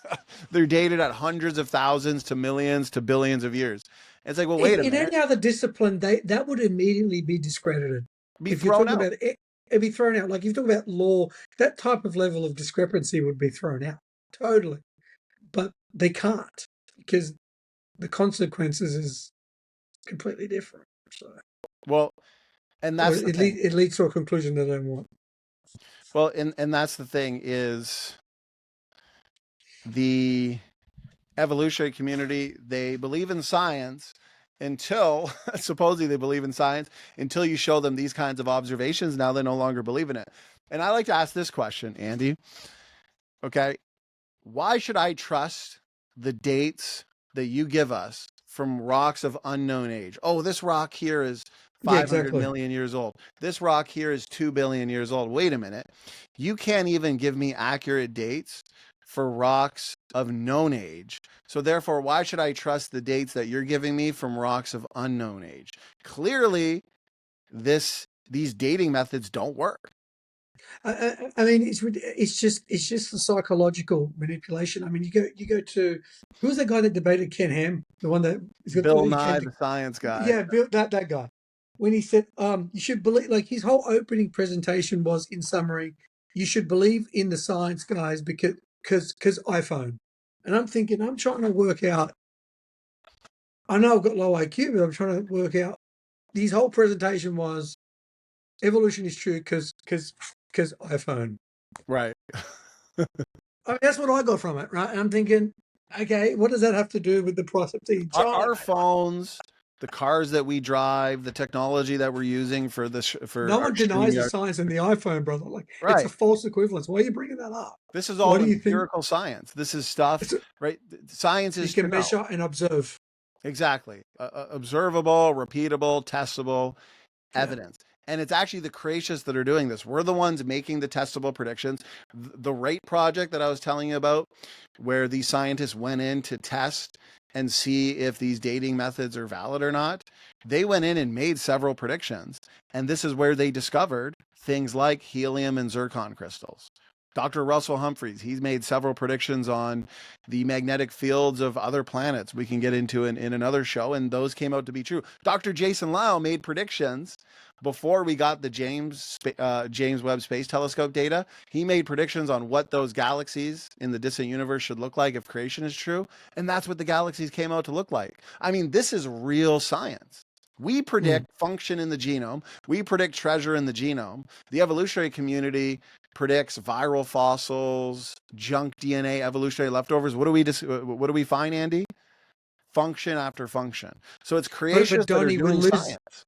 they're dated at hundreds of thousands to millions to billions of years. It's like, well, wait a In minute. any other discipline, that would immediately be discredited. Be If you're thrown talking out. about it, it'd be thrown out. Like if you talk about law, that type of level of discrepancy would be thrown out totally. But they can't because the consequences is completely different. So, Well, and or that's the thing. it leads to a conclusion that I don't want. Well, and that's the thing is the evolutionary community, they believe in science until supposedly they believe in science until you show them these kinds of observations. Now they no longer believe in it. And I like to ask this question, Andy. Okay. Why should I trust the dates that you give us from rocks of unknown age? Oh, this rock here is Yeah, 500 exactly. million years old. This rock here is 2 billion years old. Wait a minute. You can't even give me accurate dates for rocks of known age. So therefore, why should I trust the dates that you're giving me from rocks of unknown age? Clearly, these dating methods don't work. I mean, it's just the psychological manipulation. I mean, you go to who was that guy that debated Ken Ham, the one that Bill he came Nye, to, the science guy. yeah, Bill, that guy, when he said, you should believe, like his whole opening presentation was, in summary, you should believe in the science guys because iPhone, and I'm thinking, I'm trying to work out. I know I've got low IQ, but I'm trying to work out. His whole presentation was evolution is true because iPhone. Right. I mean, that's what I got from it, right? And I'm thinking, okay, what does that have to do with the price of tea? John, Our phones, the cars that we drive, the technology that we're using for no for our one denies the StreamYard. science in the iPhone, brother. Like, it's a Right. false equivalence. Why are you bringing that up? This is Why all do you think empirical science. This is stuff, it's a, right? Science you is can to know. measure and observe? Exactly. Observable, repeatable, testable Yeah. evidence. And it's actually the creationists that are doing this. We're the ones making the testable predictions. The rate project that I was telling you about, where these scientists went in to test and see if these dating methods are valid or not, they went in and made several predictions. And this is where they discovered things like helium and zircon crystals. Dr. Russell Humphreys, he's made several predictions on the magnetic fields of other planets we can get into in another show, and those came out to be true. Dr. Jason Lau made predictions before we got the James Webb Space Telescope data. He made predictions on what those galaxies in the distant universe should look like if creation is true, and that's what the galaxies came out to look like. I mean, this is real science. We predict function in the genome. We predict treasure in the genome. The evolutionary community predicts viral fossils, junk DNA, evolutionary leftovers. What do we find, Andy? Function after function. So it's creationists that are Donny, doing science.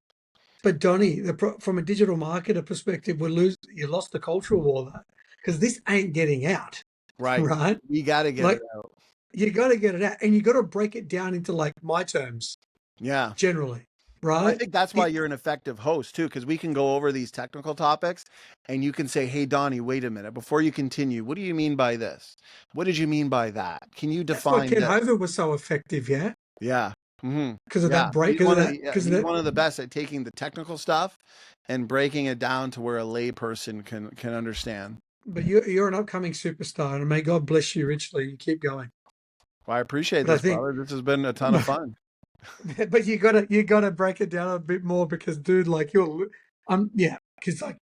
But Donny, from a digital marketer perspective, you lost the cultural war there, because this ain't getting out, Right. right? We got to get it out. You got to get it out, and you got to break it down into like my terms. Yeah. Generally, right? Well, I think that's why you're an effective host too, because we can go over these technical topics and you can say, hey, Donny, wait a minute. Before you continue, what do you mean by this? What did you mean by that? Can you define That's why Ken Hovind was so effective, yeah? Yeah. Because of that break. He's one of the best at taking the technical stuff and breaking it down to where a layperson can understand. But you're an upcoming superstar, and may God bless you richly. You keep going. Well, I appreciate this, brother. This has been a ton of fun. But you gotta break it down a bit more, because, dude, like because like,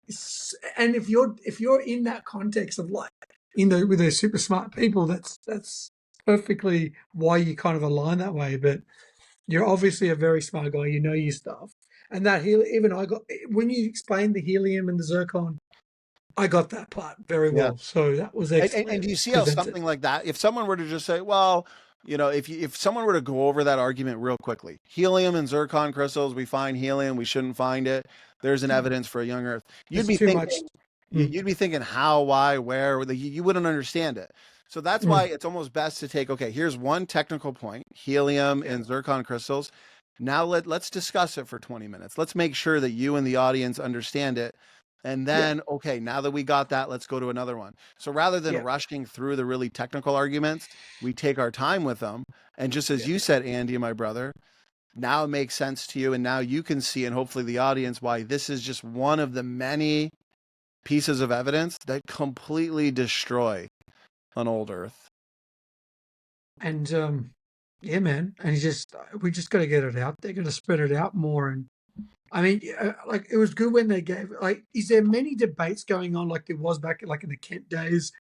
and if you're in that context of like with those super smart people, that's perfectly why you kind of align that way. But you're obviously a very smart guy. You know your stuff, and that even I got when you explained the helium and the zircon. I got that part very well. So that was excellent. And do you see how something like that, if someone were to just say, well, if someone were to go over that argument real quickly, helium and zircon crystals, we find helium, we shouldn't find it. There's an evidence for a young Earth. You'd be thinking how, why, where. You wouldn't understand it. So that's why it's almost best to take, okay, here's one technical point, helium and zircon crystals. Now let's discuss it for 20 minutes. Let's make sure that you and the audience understand it. And then, okay, now that we got that, let's go to another one. So rather than rushing through the really technical arguments, we take our time with them. And just as you said, Andy, my brother, now it makes sense to you. And now you can see, and hopefully the audience, why this is just one of the many pieces of evidence that completely destroy an old Earth. And yeah, man. And we just got to get it out. They're going to spread it out more. And I mean, like, it was good when they gave, like, is there many debates going on like there was back like in the Kent days,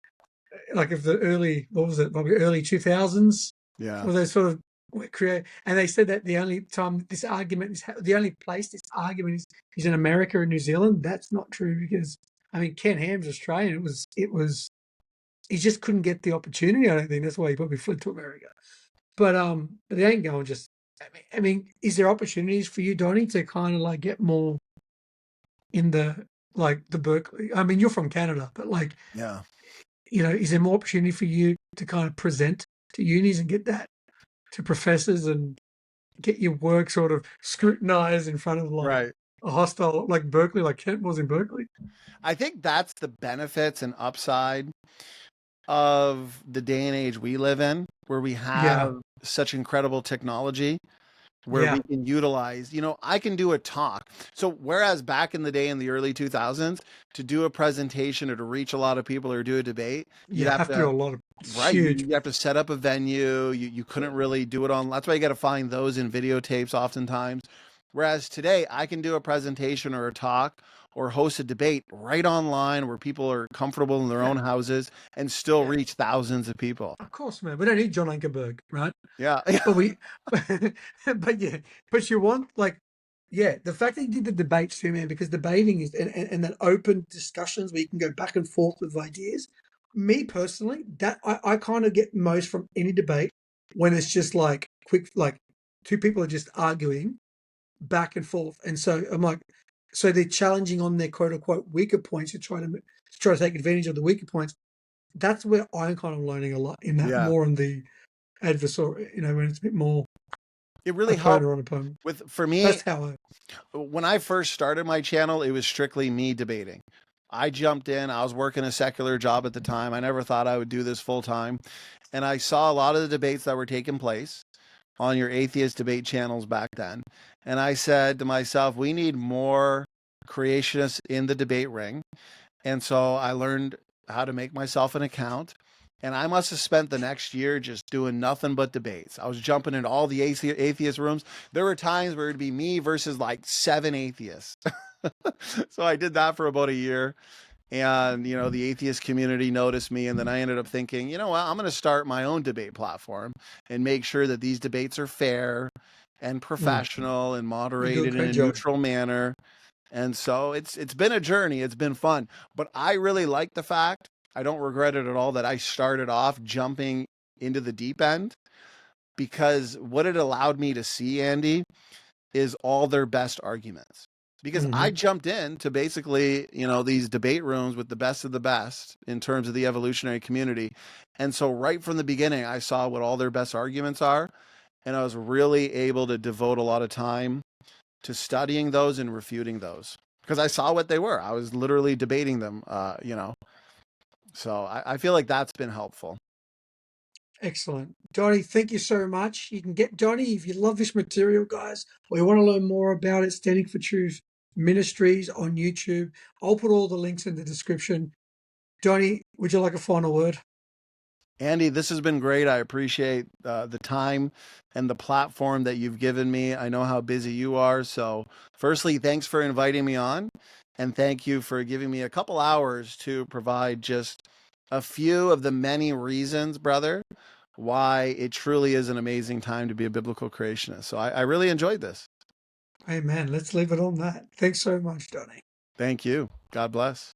like of the early, probably early 2000s? Yeah. Where they sort of create, and they said that the only time the only place this argument is in America and New Zealand. That's not true, because, I mean, Ken Ham's Australian. He just couldn't get the opportunity. I don't think that's why he probably fled to America. But they ain't going just. I mean, is there opportunities for you, Donny, to kind of like get more in the Berkeley? I mean, you're from Canada, but like, is there more opportunity for you to kind of present to unis and get that to professors and get your work sort of scrutinized in front of like a hostile like Berkeley, like Kent was in Berkeley? I think that's the benefits and upside of the day and age we live in, where we have such incredible technology, where we can utilize, I can do a talk. So whereas back in the day, in the early 2000s, to do a presentation or to reach a lot of people or do a debate, you have to do a lot of huge. You have to set up a venue. You couldn't really do it on. That's why you got to find those in videotapes oftentimes. Whereas today, I can do a presentation or a talk or host a debate right online where people are comfortable in their own houses and still reach thousands of people. Of course, man. We don't need John Ankerberg, right? Yeah. But you want, like, the fact that you did the debates too, man, because debating is, and that open discussions where you can go back and forth with ideas. Me personally, that I kind of get most from any debate when it's just like quick, like two people are just arguing back and forth. And so I'm like, so they're challenging on their quote unquote weaker points to try to take advantage of the weaker points. That's where I'm kind of learning a lot in that, more on the adversary, when it's a bit more. It really helped for me. That's how when I first started my channel, it was strictly me debating. I jumped in. I was working a secular job at the time. I never thought I would do this full time. And I saw a lot of the debates that were taking place on your atheist debate channels back then. And I said to myself, we need more creationists in the debate ring. And so I learned how to make myself an account. And I must have spent the next year just doing nothing but debates. I was jumping into all the atheist rooms. There were times where it'd be me versus like 7 atheists. So I did that for about a year. And, the atheist community noticed me. And then I ended up thinking, you know what, I'm going to start my own debate platform and make sure that these debates are fair and Mm. professional and You do a moderated in great a job. neutral manner. And so it's been a journey. It's been fun. But I really like the fact, I don't regret it at all, that I started off jumping into the deep end, because what it allowed me to see, Andy, is all their best arguments. Because I Hmm. jumped into basically, these debate rooms with the best of the best in terms of the evolutionary community. And so right from the beginning, I saw what all their best arguments are. And I was really able to devote a lot of time to studying those and refuting those, because I saw what they were. I was literally debating them, So I feel like that's been helpful. Excellent. Donny, thank you so much. You can get Donny if you love this material, guys, or you want to learn more about it, Standing for Truth Ministries on YouTube. I'll put all the links in the description. Donny, would you like a final word? Andy, this has been great. I appreciate the time and the platform that you've given me. I know how busy you are. So, firstly, thanks for inviting me on. And thank you for giving me a couple hours to provide just a few of the many reasons, brother, why it truly is an amazing time to be a biblical creationist. So, I really enjoyed this. Amen. Let's leave it on that. Thanks so much, Donny. Thank you. God bless.